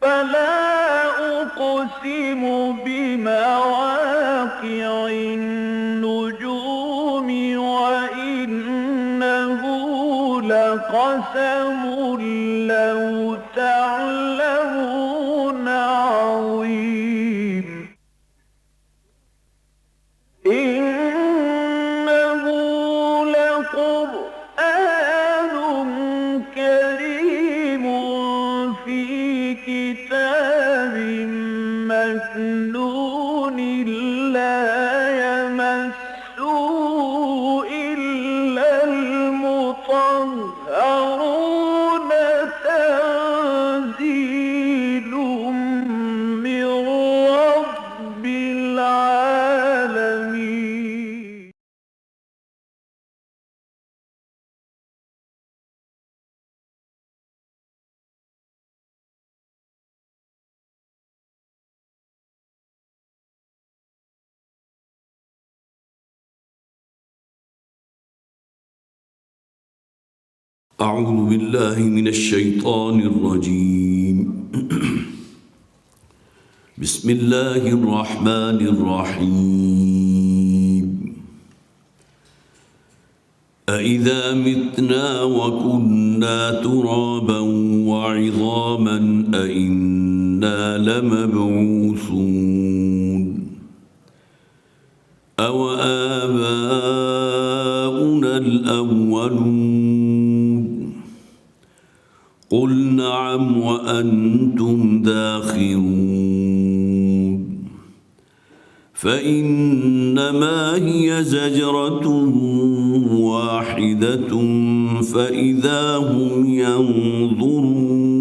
فلا أقسم بمواقع النجوم وإنه لقسم لو تعلمون عظيم إنه لقرآن كريم في كتاب مكنون لا يمسه إلا المطهرون تنزيل من رب العالمين أعوذ بالله من الشيطان الرجيم بسم الله الرحمن الرحيم أإذا متنا وكنا ترابا وعظاما أإنا لمبعوثون أوآباؤنا الأولون قل نعم وأنتم داخرون فإنما هي زجرة واحدة فإذا هم ينظرون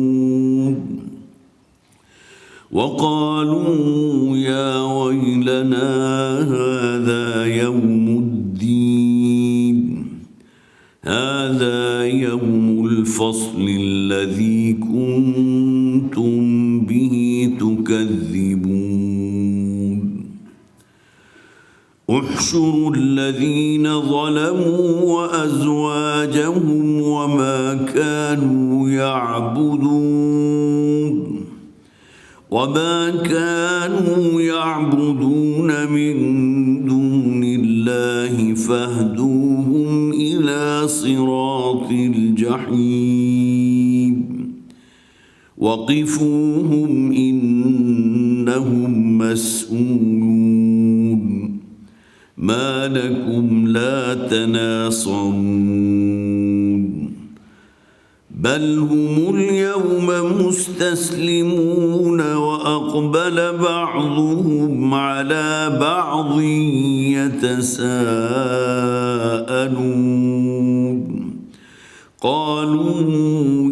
وقالوا يا ويلنا هذا يوم الدين هذا يوم الفصل الذي كنتم به تكذبون احشروا الذين ظلموا وأزواجهم وما كانوا يعبدون من دون الله فاهدوهم إلى صراط الجحيم وقفوهم إنهم مسؤولون ما لكم لا تناصرون بل هم اليوم مستسلمون وأقبل بعضهم على بعض يتساءلون قالوا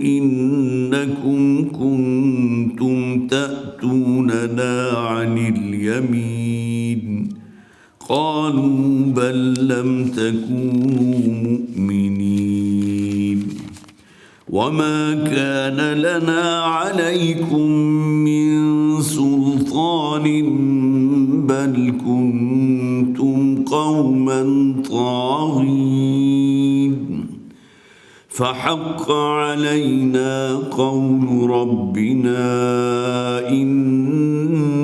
إنكم كنتم تأتوننا عن اليمين قالوا بل لم تكونوا مؤمنين وما كان لنا عليكم من سلطان بل كنتم قوما طاغين فحق علينا قول ربنا إنا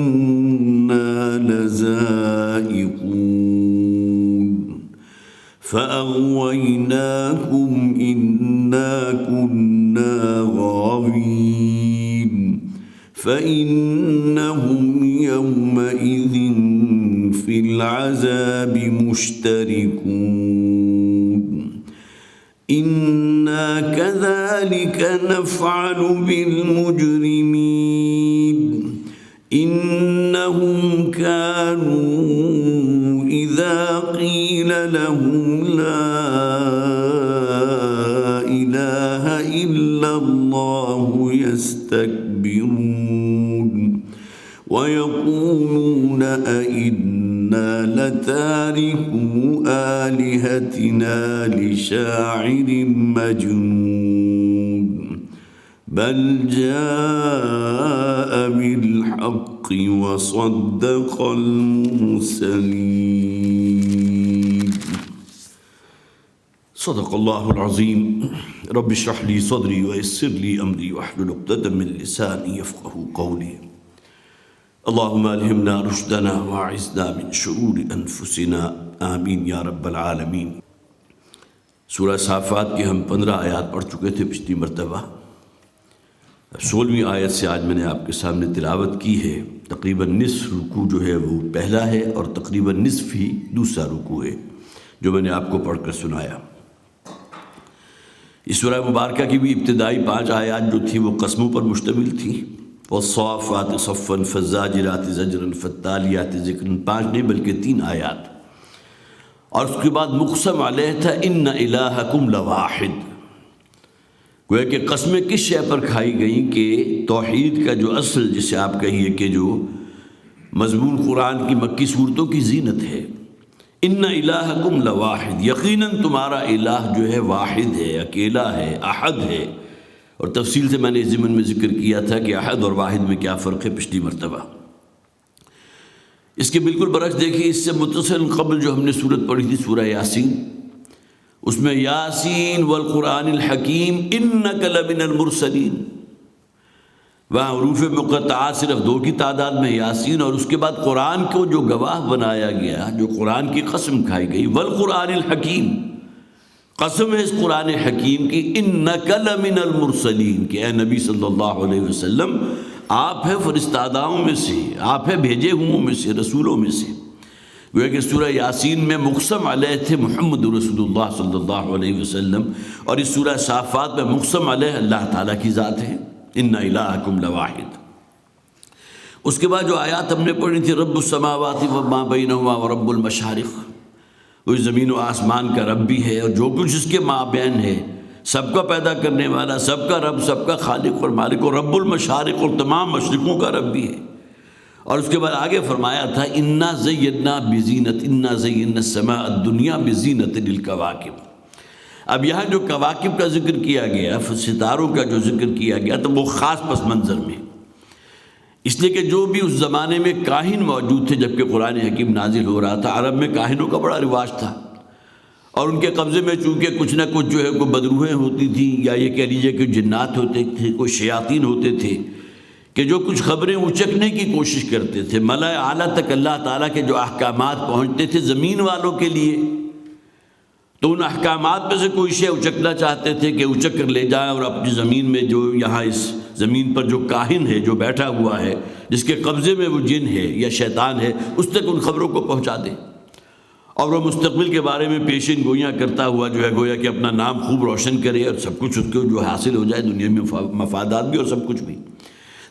لذائقون فأغويناكم إنا كنا غاوين فإنهم يومئذ في العذاب مشتركون إنا كذلك نفعل بالمجرمين إنهم كانوا إذا قيل لهم لا إله إلا الله يستكبرون ويقولون أئنا لتاركو آلهتنا لشاعر مجنون بل جاء بالحق وصدق المرسلين صدق اللہ العظیم رب اشرح لی صدری ویسر لی امری واحلل عقدۃ من لسانی یفقہوا قولی اللہم الہمنا رشدنا واعذنا من شرور انفسنا آمین یا رب العالمین۔ سورہ صافات کی ہم 15 آیات پڑھ چکے تھے پچھلی مرتبہ۔ 16ویں آیت سے آج میں نے آپ کے سامنے تلاوت کی ہے۔ تقریباً نصف رکوع جو ہے وہ پہلا ہے اور تقریباً نصف ہی دوسرا رکوع ہے جو میں نے آپ کو پڑھ کر سنایا۔ اس سورہ مبارکہ کی بھی ابتدائی 5 آیات جو تھی وہ قسموں پر مشتمل تھی۔ والصافات صفا فالزاجرات زجرا فالتالیات ذکرا، 5 نہیں بلکہ 3 آیات، اور اس کے بعد مقسم علیہ تھا ان الہکم لواحد۔ گویا کہ قسمیں کس شے پر کھائی گئیں کہ توحید کا جو اصل، جسے آپ کہیے کہ جو مضمون قرآن کی مکی صورتوں کی زینت ہے، ان الہکم لواحد، یقیناً تمہارا الہ جو ہے واحد ہے، اکیلا ہے، احد ہے۔ اور تفصیل سے میں نے اس ضمن میں ذکر کیا تھا کہ احد اور واحد میں کیا فرق ہے پچھلی مرتبہ۔ اس کے بالکل برعکس دیکھیے، اس سے متصل قبل جو ہم نے سورت پڑھی تھی سورہ یاسین، اس میں یاسین والقرآن الحکیم انک لمن المرسلین، وہاں حروف مقطعات صرف 2 کی تعداد میں یاسین، اور اس کے بعد قرآن کو جو گواہ بنایا گیا، جو قرآن کی قسم کھائی گئی، والقرآن الحکیم، قسم ہے اس قرآن حکیم کی، انک لمن المرسلین، کہ اے نبی صلی اللہ علیہ وسلم آپ ہیں فرستاداؤں میں سے، آپ ہیں بھیجے ہوں میں سے، رسولوں میں سے۔ گویا کہ سورہ یاسین میں مقسم علیہ تھے محمد رسول اللہ صلی اللہ علیہ وسلم، اور اس سورہ صافات میں مقسم علیہ اللہ تعالیٰ کی ذات ہے، ان الہکم لواحد۔ اس کے بعد جو آیات ہم نے پڑھی تھی، رب السماوات وما بینہما ورب المشارق، وہ زمین و آسمان کا رب بھی ہے اور جو کچھ اس کے مابین ہے، سب کا پیدا کرنے والا، سب کا رب، سب کا خالق اور مالک، اور رب المشارق، اور تمام مشرقوں کا رب بھی ہے۔ اور اس کے بعد آگے فرمایا تھا انا زینا بزینت، انا زینا السماء الدنیا بزینت للکواکب۔ اب یہاں جو کواکب کا ذکر کیا گیا، ستاروں کا جو ذکر کیا گیا، تو وہ خاص پس منظر میں، اس لیے کہ جو بھی اس زمانے میں کاہن موجود تھے جبکہ قرآن حکیم نازل ہو رہا تھا، عرب میں کاہنوں کا بڑا رواج تھا، اور ان کے قبضے میں چونکہ کچھ نہ کچھ جو ہے کوئی بدروہیں ہوتی تھیں، یا یہ کہہ لیجیے کہ جنات ہوتے تھے، کوئی شیاطین ہوتے تھے کہ جو کچھ خبریں اچکنے کی کوشش کرتے تھے۔ ملائے اعلیٰ تک اللہ تعالیٰ کے جو احکامات پہنچتے تھے زمین والوں کے لیے، تو ان احکامات میں سے کوئی شے اچکنا چاہتے تھے کہ اچک کر لے جائیں، اور اپنی زمین میں جو یہاں اس زمین پر جو کاہن ہے، جو بیٹھا ہوا ہے، جس کے قبضے میں وہ جن ہے یا شیطان ہے، اس تک ان خبروں کو پہنچا دیں، اور وہ مستقبل کے بارے میں پیشین گوئیاں کرتا ہوا جو ہے گویا کہ اپنا نام خوب روشن کرے، اور سب کچھ اس کو جو حاصل ہو جائے، دنیا میں مفادات بھی اور سب کچھ بھی۔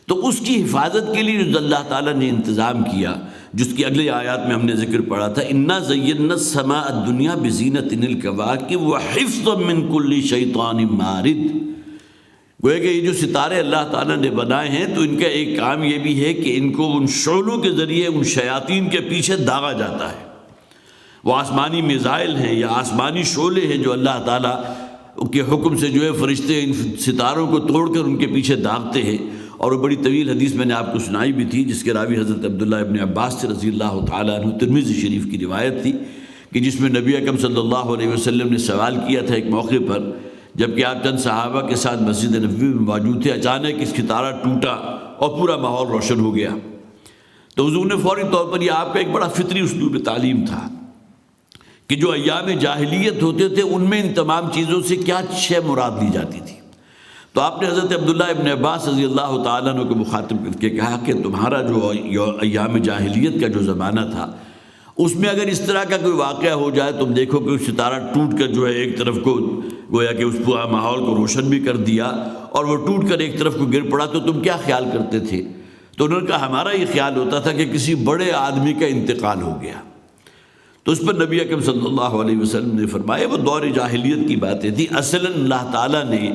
تو اس کی حفاظت کے لیے جو اللہ تعالیٰ نے انتظام کیا، جس کی اگلی آیات میں ہم نے ذکر پڑھا تھا، انا زینا السماء الدنیا بزینت للکواکب وحفظا من کل شیطان مارد۔ گویا کہ یہ جو ستارے اللہ تعالیٰ نے بنائے ہیں، تو ان کا ایک کام یہ بھی ہے کہ ان کو ان شعلوں کے ذریعے ان شیاطین کے پیچھے داغا جاتا ہے۔ وہ آسمانی میزائل ہیں یا آسمانی شعلے ہیں جو اللہ تعالیٰ کے حکم سے جو ہے فرشتے ان ستاروں کو توڑ کر ان کے پیچھے داغتے ہیں۔ اور وہ بڑی طویل حدیث میں نے آپ کو سنائی بھی تھی، جس کے راوی حضرت عبداللہ ابن عباس سے رضی اللہ تعالیٰ عنہ، ترمذی شریف کی روایت تھی، کہ جس میں نبی اکرم صلی اللہ علیہ وسلم نے سوال کیا تھا ایک موقع پر، جبکہ آپ چند صحابہ کے ساتھ مسجد نبوی میں موجود تھے، اچانک اس ستارہ ٹوٹا اور پورا ماحول روشن ہو گیا۔ تو حضور نے فوری طور پر، یہ آپ کا ایک بڑا فطری اسلوب تعلیم تھا کہ جو ایام جاہلیت ہوتے تھے ان میں ان تمام چیزوں سے کیا شے مراد لی جاتی تھی۔ تو آپ نے حضرت عبداللہ ابن عباس رضی اللہ تعالیٰ عنہ کو مخاطب کر کے کہا کہ تمہارا جو ایام جاہلیت کا جو زمانہ تھا، اس میں اگر اس طرح کا کوئی واقعہ ہو جائے، تم دیکھو کہ ستارہ ٹوٹ کر جو ہے ایک طرف کو گویا کہ اس پورا ماحول کو روشن بھی کر دیا، اور وہ ٹوٹ کر ایک طرف کو گر پڑا، تو تم کیا خیال کرتے تھے؟ تو انہوں نے کہا ہمارا یہ خیال ہوتا تھا کہ کسی بڑے آدمی کا انتقال ہو گیا۔ تو اس پر نبی اکرم صلی اللہ علیہ وسلم نے فرمایا وہ دور جاہلیت کی باتیں تھیں، اصلاً اللہ تعالیٰ نے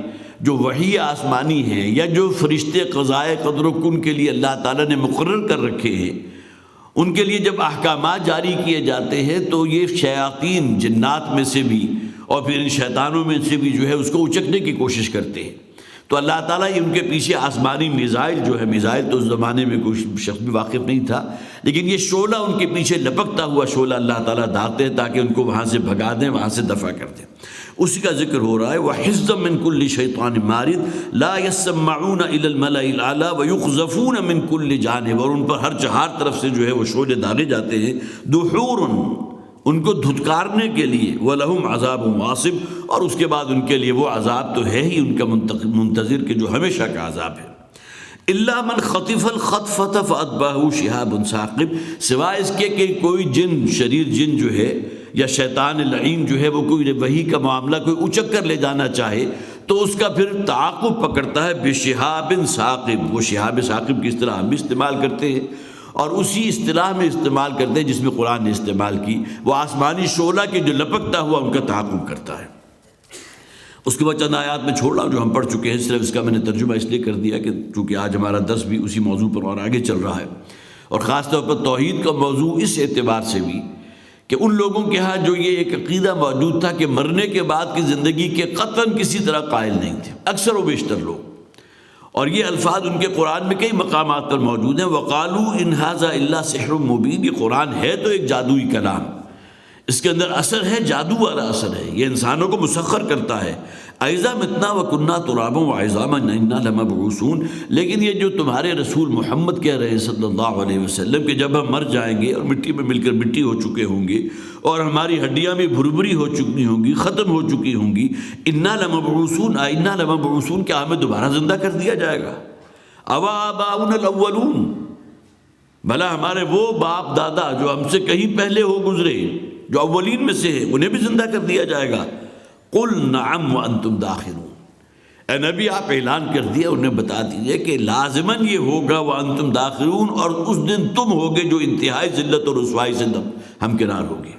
جو وحی آسمانی ہے یا جو فرشتے قضائے قدر و کن کے لیے اللہ تعالیٰ نے مقرر کر رکھے ہیں، ان کے لیے جب احکامات جاری کیے جاتے ہیں تو یہ شیاطین جنات میں سے بھی اور پھر ان شیطانوں میں سے بھی جو ہے اس کو اچکنے کی کوشش کرتے ہیں۔ تو اللہ تعالیٰ ان کے پیچھے آسمانی میزائل جو ہے، میزائل تو اس زمانے میں کوئی شخص بھی واقف نہیں تھا، لیکن یہ شعلہ ان کے پیچھے لپکتا ہوا شعلہ اللہ تعالیٰ داغتے ہیں تاکہ ان کو وہاں سے بھگا دیں، وہاں سے دفع کر دیں۔ اسی کا ذکر ہو رہا ہے وَحِفْظًا مِّن كُلِّ شَيْطَانٍ مَارِدٍ لَا يَسَّمَّعُونَ إِلَى الْمَلَإِ الْأَعْلَىٰ وَيُقْذَفُونَ مِن كُلِّ جانب، اور ان پر ہر چہار طرف سے جو ہے وہ شعلے داغے جاتے ہیں، دحورٌ، ان کو دھتکارنے کے لیے، وَلَهُمْ عَذَابٌ وَاصِبٌ، اور اس کے بعد ان کے لیے وہ عذاب تو ہے ہی ان کا منتظر، کہ جو ہمیشہ کا عذاب ہے۔ إِلَّا مَنْ خَطِفَ الْخَطْفَةَ فَأَتْبَعَهُ شِهَابٌ ثَاقِبٌ، سوائے اس کے کہ کوئی جن، شریر جن جو ہے یا شیطان لعین جو ہے وہ کوئی وحی کا معاملہ کوئی اچک کر لے جانا چاہے تو اس کا پھر تعاقب پکڑتا ہے بِشِهَابٍ ثَاقِبٍ۔ وہ شہاب ثاقب کی اصطلاح ہم بھی استعمال کرتے ہیں، اور اسی اصطلاح میں استعمال کرتے ہیں جس میں قرآن نے استعمال کی، وہ آسمانی شعلہ کے جو لپکتا ہوا ان کا تعاقب کرتا ہے۔ اس کے بعد چند آیات میں چھوڑ رہا ہوں جو ہم پڑھ چکے ہیں، صرف اس کا میں نے ترجمہ اس لیے کر دیا کہ چونکہ آج ہمارا درس بھی اسی موضوع پر اور آگے چل رہا ہے، اور خاص طور پر توحید کا موضوع اس اعتبار سے بھی کہ ان لوگوں کے ہاں جو یہ ایک عقیدہ موجود تھا کہ مرنے کے بعد کی زندگی کے قطعاً کسی طرح قائل نہیں تھے اکثر و بیشتر لوگ، اور یہ الفاظ ان کے قرآن میں کئی مقامات پر موجود ہیں۔ وَقَالُوا إِنْ هَذَا إِلَّا سِحْرٌ مُبِينٌ، یہ قرآن ہے تو ایک جادوئی کلام، اس کے اندر اثر ہے، جادو والا اثر ہے، یہ انسانوں کو مسخر کرتا ہے۔ اَإِذَا مِتْنَا وَكُنَّا تُرَابًا وَعِظَامًا إِنَّا لَمَبْعُوثُونَ، لیکن یہ جو تمہارے رسول محمد کہہ رہے ہیں صلی اللہ علیہ وسلم کہ جب ہم مر جائیں گے اور مٹی میں مل کر مٹی ہو چکے ہوں گے اور ہماری ہڈیاں بھی بھربھری ہو چکی ہوں گی، ختم ہو چکی ہوں گی، إِنَّا لَمَبْعُوثُونَ إِنَّا لَمَبْعُوثُونَ، کیا ہمیں دوبارہ زندہ کر دیا جائے گا؟ أَوَا آبَاؤُنَا الْأَوَّلُونَ، بھلا ہمارے وہ باپ دادا جو ہم سے کہیں پہلے ہو گزرے، جو اولین میں سے ہیں، انہیں بھی زندہ کر دیا جائے گا؟ قُلْ نَعَمْ وَأَنْتُمْ دَاخِرُونَ، اے نبی آپ اعلان کر دیا، انہیں بتا دیجئے کہ لازماً یہ ہوگا وَأَنْتُمْ دَاخِرُونَ، اور اس دن تم ہوگے جو انتہائی ذلت اور رسوائی سے ہمکنار ہوگے۔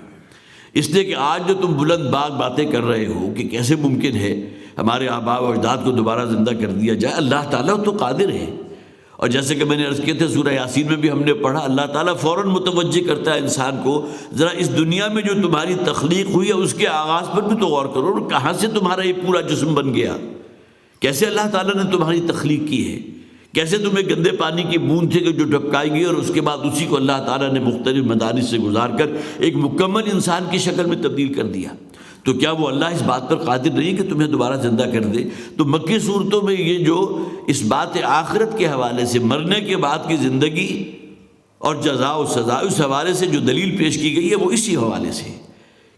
اس لیے کہ آج جو تم بلند باغ باتیں کر رہے ہو کہ کیسے ممکن ہے ہمارے آباء و اجداد کو دوبارہ زندہ کر دیا جائے، اللہ تعالیٰ تو قادر ہے، اور جیسے کہ میں نے عرض کیا تھا سورہ یاسین میں بھی ہم نے پڑھا، اللہ تعالیٰ فوراً متوجہ کرتا ہے انسان کو، ذرا اس دنیا میں جو تمہاری تخلیق ہوئی ہے اس کے آغاز پر بھی تو غور کرو، اور کہاں سے تمہارا یہ پورا جسم بن گیا، کیسے اللہ تعالیٰ نے تمہاری تخلیق کی ہے، کیسے تمہیں گندے پانی کی بوند تھے کہ جو ٹپکائی گئی اور اس کے بعد اسی کو اللہ تعالیٰ نے مختلف مدارس سے گزار کر ایک مکمل انسان کی شکل میں تبدیل کر دیا۔ تو کیا وہ اللہ اس بات پر قادر نہیں کہ تمہیں دوبارہ زندہ کر دے؟ تو مکی صورتوں میں یہ جو اس بات آخرت کے حوالے سے، مرنے کے بعد کی زندگی اور جزا و سزا، اس حوالے سے جو دلیل پیش کی گئی ہے وہ اسی حوالے سے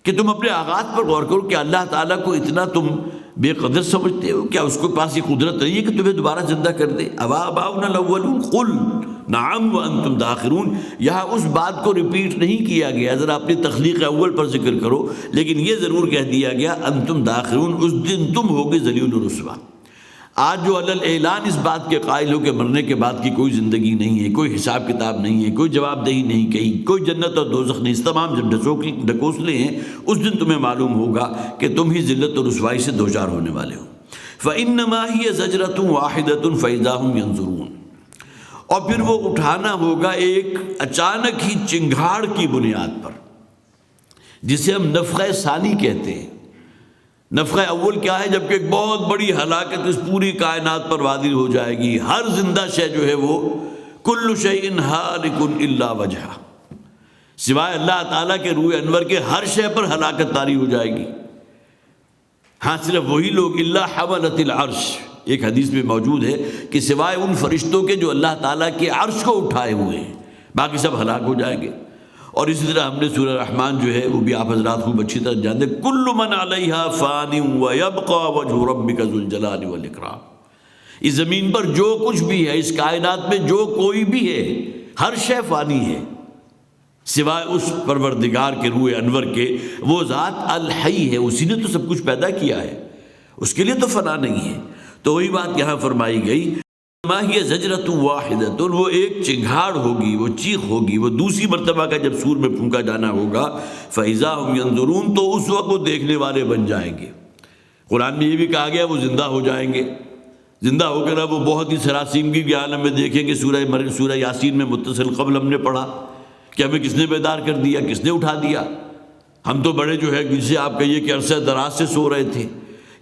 کہ تم اپنے آغاز پر غور کرو کہ اللہ تعالیٰ کو اتنا تم بے قدر سمجھتے ہو؟ کیا اس کے پاس یہ قدرت نہیں ہے کہ تمہیں دوبارہ زندہ کر دے؟ أَوَا آبَاؤُنَا الْأَوَّلُونَ قُلْ نَعَمْ وَأَنْتُمْ دَاخِرُونَ، یہاں اس بات کو ریپیٹ نہیں کیا گیا، ذرا اپنی تخلیق اول پر ذکر کرو، لیکن یہ ضرور کہہ دیا گیا انتم داخرون، اس دن تم ہوگے ذلیل و رسوا۔ آج جو علی الاعلان اس بات کے قائل ہو کہ مرنے کے بعد کی کوئی زندگی نہیں ہے، کوئی حساب کتاب نہیں ہے، کوئی جواب دہی نہیں کہیں، کوئی جنت اور دوزخ نہیں، اس تمام جب ڈھکوسلے ہیں، اس دن تمہیں معلوم ہوگا کہ تم ہی ذلت اور رسوائی سے دوچار ہونے والے ہو۔ فَإِنَّمَا هِيَ زَجْرَةٌ وَاحِدَةٌ فَإِذَا هُمْ يَنظُرُونَ، اور پھر وہ اٹھانا ہوگا ایک اچانک ہی چنگھاڑ کی بنیاد پر، جسے ہم نفخہ ثانی کہتے ہیں۔ نفخہ اول کیا ہے؟ جبکہ ایک بہت بڑی ہلاکت اس پوری کائنات پر وادر ہو جائے گی، ہر زندہ شے جو ہے وہ کل شیء ہالک الا وجہہ، سوائے اللہ تعالیٰ کے روح انور کے ہر شے پر ہلاکت طاری ہو جائے گی۔ ہاں صرف وہی لوگ الا حملۃ العرش، ایک حدیث میں موجود ہے کہ سوائے ان فرشتوں کے جو اللہ تعالیٰ کے عرش کو اٹھائے ہوئے ہیں، باقی سب ہلاک ہو جائیں گے۔ اور اسی طرح ہم نے سورہ رحمان جو ہے وہ بھی آپ حضرات خوب اچھی طرح جانتے ہیں، کل من علیہا فان ویبقى وجہ ربک ذو الجلال والاکرام، اس زمین پر جو کچھ بھی ہے، اس کائنات میں جو کوئی بھی ہے، ہر شے فانی ہے سوائے اس پروردگار کے روح انور کے، وہ ذات الحی ہے، اسی نے تو سب کچھ پیدا کیا ہے، اس کے لیے تو فنا نہیں ہے۔ تو وہی بات یہاں فرمائی گئی، ما ہی زجرۃ واحدۃ، وہ ایک چنگھاڑ ہوگی، وہ چیخ ہوگی، وہ دوسری مرتبہ کا جب سور میں پھونکا جانا ہوگا، فإذا هم ينظرون، تو اس وقت وہ دیکھنے والے بن جائیں گے۔ قرآن میں یہ بھی کہا گیا وہ زندہ ہو جائیں گے، زندہ ہو کر اب وہ بہت ہی سراسیمگی کے عالم میں دیکھیں گے۔ سورہ یاسین میں متصل قبل ہم نے پڑھا کہ ہمیں کس نے بیدار کر دیا، کس نے اٹھا دیا، ہم تو بڑے جو ہے جسے آپ کہیے کہ عرصہ دراز سے سو رہے تھے۔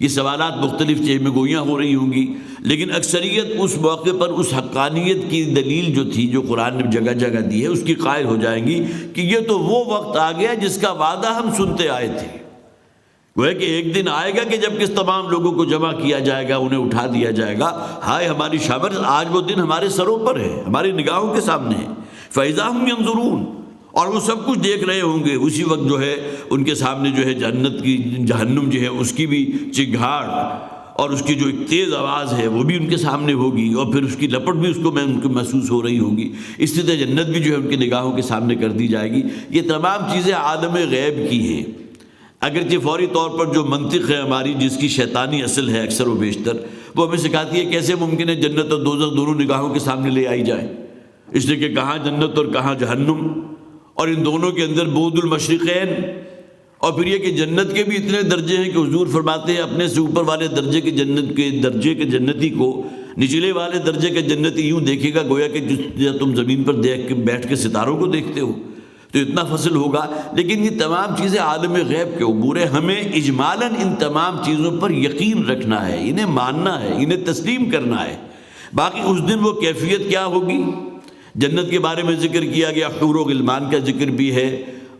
یہ سوالات مختلف چہمے گوئیاں ہو رہی ہوں گی، لیکن اکثریت اس موقع پر اس حقانیت کی دلیل جو تھی، جو قرآن نے جگہ جگہ دی ہے، اس کی قائل ہو جائیں گی کہ یہ تو وہ وقت آ گیا جس کا وعدہ ہم سنتے آئے تھے گویا کہ ایک دن آئے گا کہ جب کس تمام لوگوں کو جمع کیا جائے گا، انہیں اٹھا دیا جائے گا، ہائے ہماری شامت، آج وہ دن ہمارے سروں پر ہے، ہماری نگاہوں کے سامنے ہے۔ فَإِذَا هُمْ يَنظُرُونَ، اور وہ سب کچھ دیکھ رہے ہوں گے، اسی وقت جو ہے ان کے سامنے جو ہے جنت کی، جہنم جو ہے اس کی بھی چنگھاڑ اور اس کی جو ایک تیز آواز ہے وہ بھی ان کے سامنے ہوگی، اور پھر اس کی لپٹ بھی ان کو محسوس ہو رہی ہوگی۔ اسی طرح جنت بھی جو ہے ان کی نگاہوں کے سامنے کر دی جائے گی۔ یہ تمام چیزیں عالم غیب کی ہیں، اگرچہ فوری طور پر جو منطق ہے ہماری، جس کی شیطانی اصل ہے اکثر و بیشتر، وہ ہمیں سکھاتی ہے کیسے ممکن ہے جنت اور دوزخ دونوں نگاہوں کے سامنے لے آئی جائے، اس لیے کہ کہاں جنت اور کہاں جہنم، اور ان دونوں کے اندر بعد المشرقین، اور پھر یہ کہ جنت کے بھی اتنے درجے ہیں کہ حضور فرماتے ہیں اپنے سے اوپر والے درجے کے درجے کے جنتی کو نچلے والے درجے کے جنتی یوں دیکھے گا گویا کہ جس تم زمین پر دیکھ کے بیٹھ کے ستاروں کو دیکھتے ہو، تو اتنا فضل ہوگا۔ لیکن یہ تمام چیزیں عالم غیب کے امور ہیں، ہمیں اجمالاً ان تمام چیزوں پر یقین رکھنا ہے، انہیں ماننا ہے، انہیں تسلیم کرنا ہے۔ باقی اس دن وہ کیفیت کیا ہوگی، جنت کے بارے میں ذکر کیا گیا، حور و غلمان کا ذکر بھی ہے،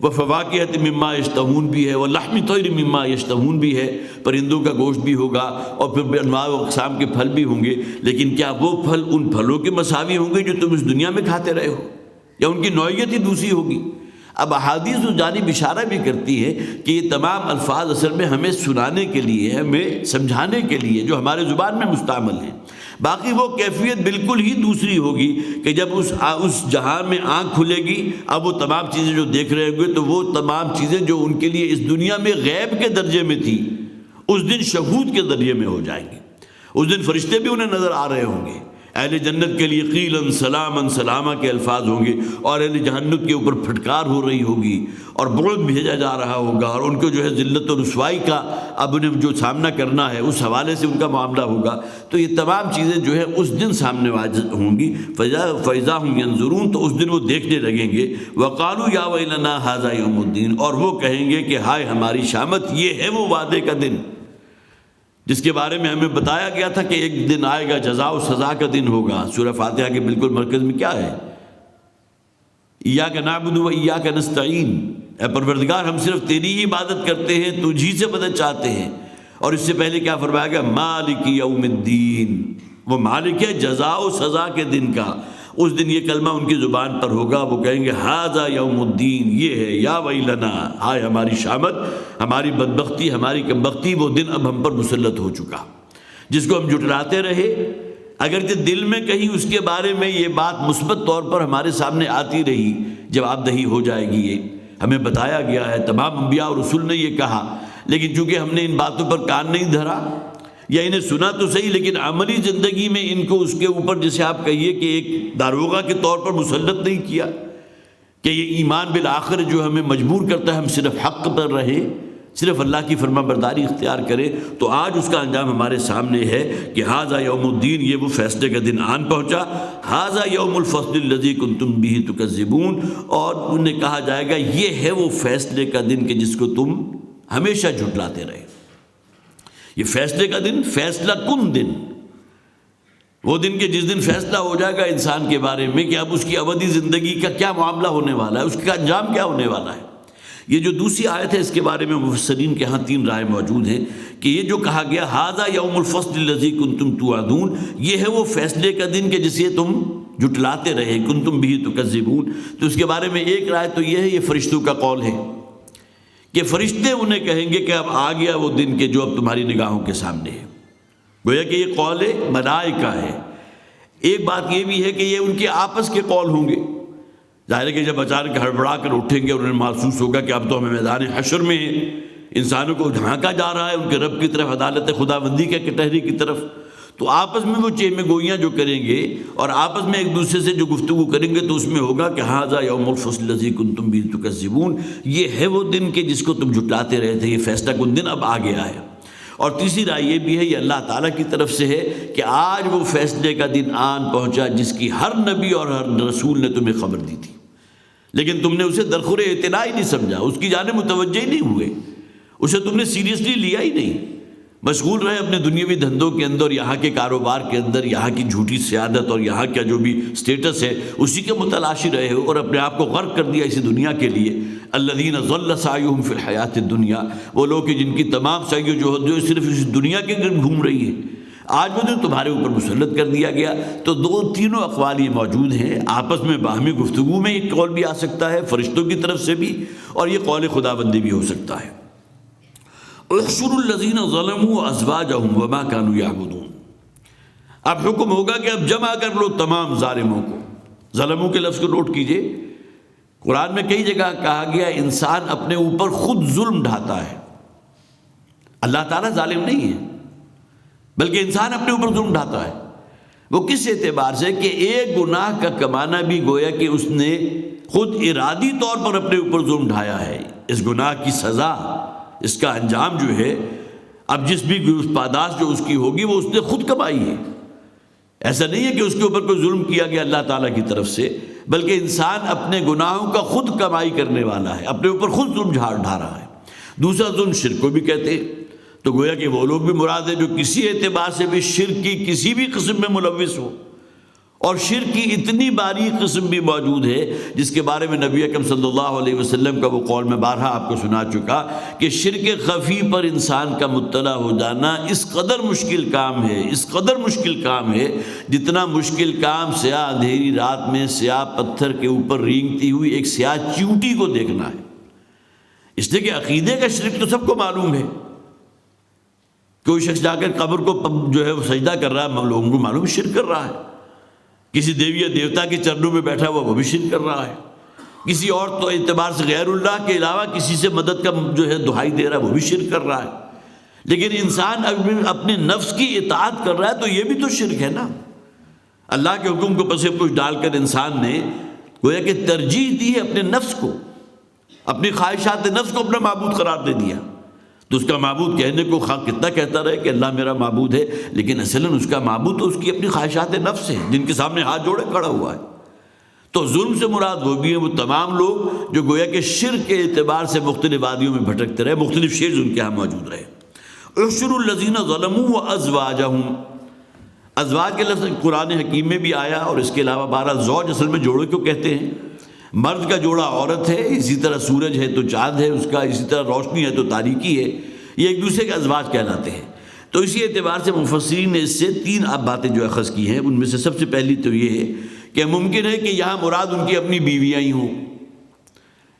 وَفَوَاكِهَةٍ مِّمَّا يَشْتَهُونَ بھی ہے، وَلَحْمِ طَيْرٍ مِّمَّا يَشْتَهُونَ بھی ہے، پرندوں کا گوشت بھی ہوگا، اور پھر انواع و اقسام کے پھل بھی ہوں گے۔ لیکن کیا وہ پھل ان پھلوں کے مساوی ہوں گے جو تم اس دنیا میں کھاتے رہے ہو، یا ان کی نوعیت ہی دوسری ہوگی؟ اب احادیث اس جانب اشارہ بھی کرتی ہے کہ یہ تمام الفاظ اصل میں ہمیں سنانے کے لیے، ہمیں سمجھانے کے لیے، جو ہمارے زبان میں مستعمل ہیں۔ باقی وہ کیفیت بالکل ہی دوسری ہوگی کہ جب اس جہان میں آنکھ کھلے گی، اب وہ تمام چیزیں جو دیکھ رہے ہوں گے، تو وہ تمام چیزیں جو ان کے لیے اس دنیا میں غیب کے درجے میں تھی، اس دن شہود کے ذریعے میں ہو جائیں گی۔ اس دن فرشتے بھی انہیں نظر آ رہے ہوں گے، اہل جنت کے لیے قیلاً سلاماً سلامہ کے الفاظ ہوں گے، اور اہل جہنم کے اوپر پھٹکار ہو رہی ہوگی اور بعد بھیجا جا رہا ہوگا، اور ان کو جو ہے ذلت و رسوائی کا اب انہیں جو سامنا کرنا ہے اس حوالے سے ان کا معاملہ ہوگا۔ تو یہ تمام چیزیں جو ہے اس دن سامنے ہوں گی۔ فَإِذَا هُمْ يَنظُرُونَ، تو اس دن وہ دیکھنے لگیں گے۔ وَقَالُوا يَا وَيْلَنَا هَذَا يَوْمُ الدِّينِ، اور وہ کہیں گے کہ ہائے ہماری شامت، یہ ہے وہ وعدے کا دن جس کے بارے میں ہمیں بتایا گیا تھا کہ ایک دن آئے گا، جزا و سزا کا دن ہوگا۔ سورہ فاتحہ کے بالکل مرکز میں کیا ہے؟ ایاک نعبد و ایاک نستعین، اے پروردگار ہم صرف تیری ہی عبادت کرتے ہیں، تجھی سے مدد چاہتے ہیں۔ اور اس سے پہلے کیا فرمایا گیا؟ مالک یوم الدین، وہ مالک ہے جزا و سزا کے دن کا۔ اس دن یہ کلمہ ان کی زبان پر ہوگا، وہ کہیں گے ھذا یوم الدین، یہ ہے یا ویلنا، ہائے ہماری شامت، ہماری بدبختی، ہماری کمبختی، وہ دن اب ہم پر مسلط ہو چکا، جس کو ہم جھٹلاتے رہے۔ اگرچہ دل میں کہیں اس کے بارے میں یہ بات مثبت طور پر ہمارے سامنے آتی رہی، جواب دہی ہو جائے گی، یہ ہمیں بتایا گیا ہے، تمام انبیاء اور رسول نے یہ کہا، لیکن چونکہ ہم نے ان باتوں پر کان نہیں دھرا، یا انہیں سنا تو صحیح لیکن عملی زندگی میں ان کو اس کے اوپر، جسے آپ کہیے کہ ایک داروغہ کے طور پر مسلط نہیں کیا، کہ یہ ایمان بالآخر جو ہمیں مجبور کرتا ہے ہم صرف حق پر رہیں، صرف اللہ کی فرما برداری اختیار کریں۔ تو آج اس کا انجام ہمارے سامنے ہے کہ ھذا یوم الدین، یہ وہ فیصلے کا دن آن پہنچا۔ ھذا یوم الفصل الذی کنتم بہ تکذبون، اور انہیں کہا جائے گا یہ ہے وہ فیصلے کا دن کہ جس کو تم ہمیشہ جھٹلاتے رہے۔ یہ فیصلے کا دن، فیصلہ کن دن، وہ دن کہ جس دن فیصلہ ہو جائے گا انسان کے بارے میں کہ اب اس کی ابدی زندگی کا کیا معاملہ ہونے والا ہے، اس کا انجام کیا ہونے والا ہے۔ یہ جو دوسری آیت ہے اس کے بارے میں مفسرین کے ہاں تین رائے موجود ہیں کہ یہ جو کہا گیا ھذا یوم الفصل الذی کنتم توعدون، یہ ہے وہ فیصلے کا دن کہ جسے تم جھٹلاتے رہے، کنتم بہ تکذبون۔ تو اس کے بارے میں ایک رائے تو یہ ہے، یہ فرشتوں کا قول ہے کہ فرشتے انہیں کہیں گے کہ اب آ گیا وہ دن کہ جو اب تمہاری نگاہوں کے سامنے ہے۔ گویا کہ یہ قول ملائکہ ہے۔ ایک بات یہ بھی ہے کہ یہ ان کے آپس کے قول ہوں گے، ظاہر ہے کہ جب اچانک ہڑبڑا کر اٹھیں گے اور انہیں محسوس ہوگا کہ اب تو ہمیں میدان حشر میں ہیں، انسانوں کو ڈھانکا جا رہا ہے ان کے رب کی طرف، عدالت خداوندی کے کٹہری کی طرف، تو آپس میں وہ چہمے گوئیاں جو کریں گے اور آپس میں ایک دوسرے سے جو گفتگو کریں گے، تو اس میں ہوگا کہ ھذا یوم الفصل الذی کنتم بہ تکذبون، یہ ہے وہ دن کہ جس کو تم جھٹلاتے رہے تھے، یہ فیصلہ کن دن اب آ گیا ہے۔ اور تیسری رائے یہ بھی ہے، یہ اللہ تعالیٰ کی طرف سے ہے کہ آج وہ فیصلے کا دن آن پہنچا جس کی ہر نبی اور ہر رسول نے تمہیں خبر دی تھی، لیکن تم نے اسے درخور اطلاع ہی نہیں سمجھا، اس کی جانب متوجہ ہی نہیں ہوئے، اسے تم نے سیریسلی لیا ہی نہیں، مشغول رہے اپنے دنیاوی دھندوں کے اندر، یہاں کے کاروبار کے اندر، یہاں کی جھوٹی سیادت اور یہاں کا جو بھی سٹیٹس ہے اسی کے متلاشی رہے ہو، اور اپنے آپ کو غرق کر دیا اسی دنیا کے لیے۔ الذین ضل سعیہم فی الحیات الدنیا، وہ لوگ کہ جن کی تمام سعی و جہد جو صرف اس دنیا کے گرد گھوم رہی ہے، آج وہ دن تمہارے اوپر مسلط کر دیا گیا۔ تو تینوں اقوال یہ موجود ہیں، آپس میں باہمی گفتگو میں ایک قول بھی آ سکتا ہے فرشتوں کی طرف سے بھی، اور یہ قول خداوندی بھی ہو سکتا ہے۔ احشروا الذین ظلموا ازواجہم وما كانوا یعبدون، اب حکم ہوگا کہ اب جمع کر لو تمام ظالموں کو۔ ظلموں کے لفظ کو نوٹ کیجئے، قرآن میں کئی جگہ کہا گیا انسان اپنے اوپر خود ظلم ڈھاتا ہے، اللہ تعالیٰ ظالم نہیں ہے بلکہ انسان اپنے اوپر ظلم ڈھاتا ہے۔ وہ کس اعتبار سے کہ ایک گناہ کا کمانا بھی گویا کہ اس نے خود ارادی طور پر اپنے اوپر ظلم ڈھایا ہے۔ اس گناہ کی سزا، اس کا انجام جو ہے، اب جس بھی پاداش جو اس کی ہوگی وہ اس نے خود کمائی ہے۔ ایسا نہیں ہے کہ اس کے اوپر کوئی ظلم کیا گیا اللہ تعالیٰ کی طرف سے، بلکہ انسان اپنے گناہوں کا خود کمائی کرنے والا ہے، اپنے اوپر خود ظلم ڈھا رہا ہے۔ دوسرا ظلم شرک کو بھی کہتے ہیں، تو گویا کہ وہ لوگ بھی مراد ہے جو کسی اعتبار سے بھی شرک کی کسی بھی قسم میں ملوث ہو، اور شرک کی اتنی باریک قسم بھی موجود ہے جس کے بارے میں نبی اکرم صلی اللہ علیہ وسلم کا وہ قول میں بارہا آپ کو سنا چکا کہ شرک خفی پر انسان کا مطلع ہو جانا اس قدر مشکل کام ہے، اس قدر مشکل کام ہے جتنا مشکل کام سیاہ اندھیری رات میں سیاہ پتھر کے اوپر رینگتی ہوئی ایک سیاہ چیونٹی کو دیکھنا ہے۔ اس لیے کہ عقیدے کا شرک تو سب کو معلوم ہے، کوئی شخص جا کر قبر کو جو ہے وہ سجدہ کر رہا ہے، لوگوں کو معلوم شرک کر رہا ہے۔ کسی دیوی یا دیوتا کے چرنوں میں بیٹھا ہوا وہ بھی شرک کر رہا ہے۔ کسی اور تو اعتبار سے غیر اللہ کے علاوہ کسی سے مدد کا جو ہے دہائی دے رہا ہے وہ بھی شرک کر رہا ہے۔ لیکن انسان اپنے نفس کی اطاعت کر رہا ہے تو یہ بھی تو شرک ہے نا۔ اللہ کے حکم کو پس پش ڈال کر انسان نے گویا کہ ترجیح دی ہے اپنے نفس کو، اپنی خواہشات نفس کو اپنا معبود قرار دے دیا۔ تو اس کا معبود کہنے کو خواہ کتنا کہتا رہے کہ اللہ میرا معبود ہے، لیکن اصلاً اس کا معبود تو اس کی اپنی خواہشات نفس ہے جن کے سامنے ہاتھ جوڑے کھڑا ہوا ہے۔ تو ظلم سے مراد وہ بھی ہیں وہ تمام لوگ جو گویا کہ شرک کے اعتبار سے مختلف وادیوں میں بھٹکتے رہے، مختلف شیز ان کے ہاں موجود رہے۔ احشروا الذین ظلموا وازواجہم، ازواج کے لفظ قرآن حکیم میں بھی آیا، اور اس کے علاوہ بہرحال زوج اصل میں جوڑے کو کہتے ہیں۔ مرد کا جوڑا عورت ہے، اسی طرح سورج ہے تو چاند ہے اس کا، اسی طرح روشنی ہے تو تاریکی ہے، یہ ایک دوسرے کے ازواج کہلاتے ہیں۔ تو اسی اعتبار سے مفسرین نے اس سے تین باتیں جو اخذ کی ہیں، ان میں سے سب سے پہلی تو یہ ہے کہ ممکن ہے کہ یہاں مراد ان کی اپنی بیویاں ہی ہوں،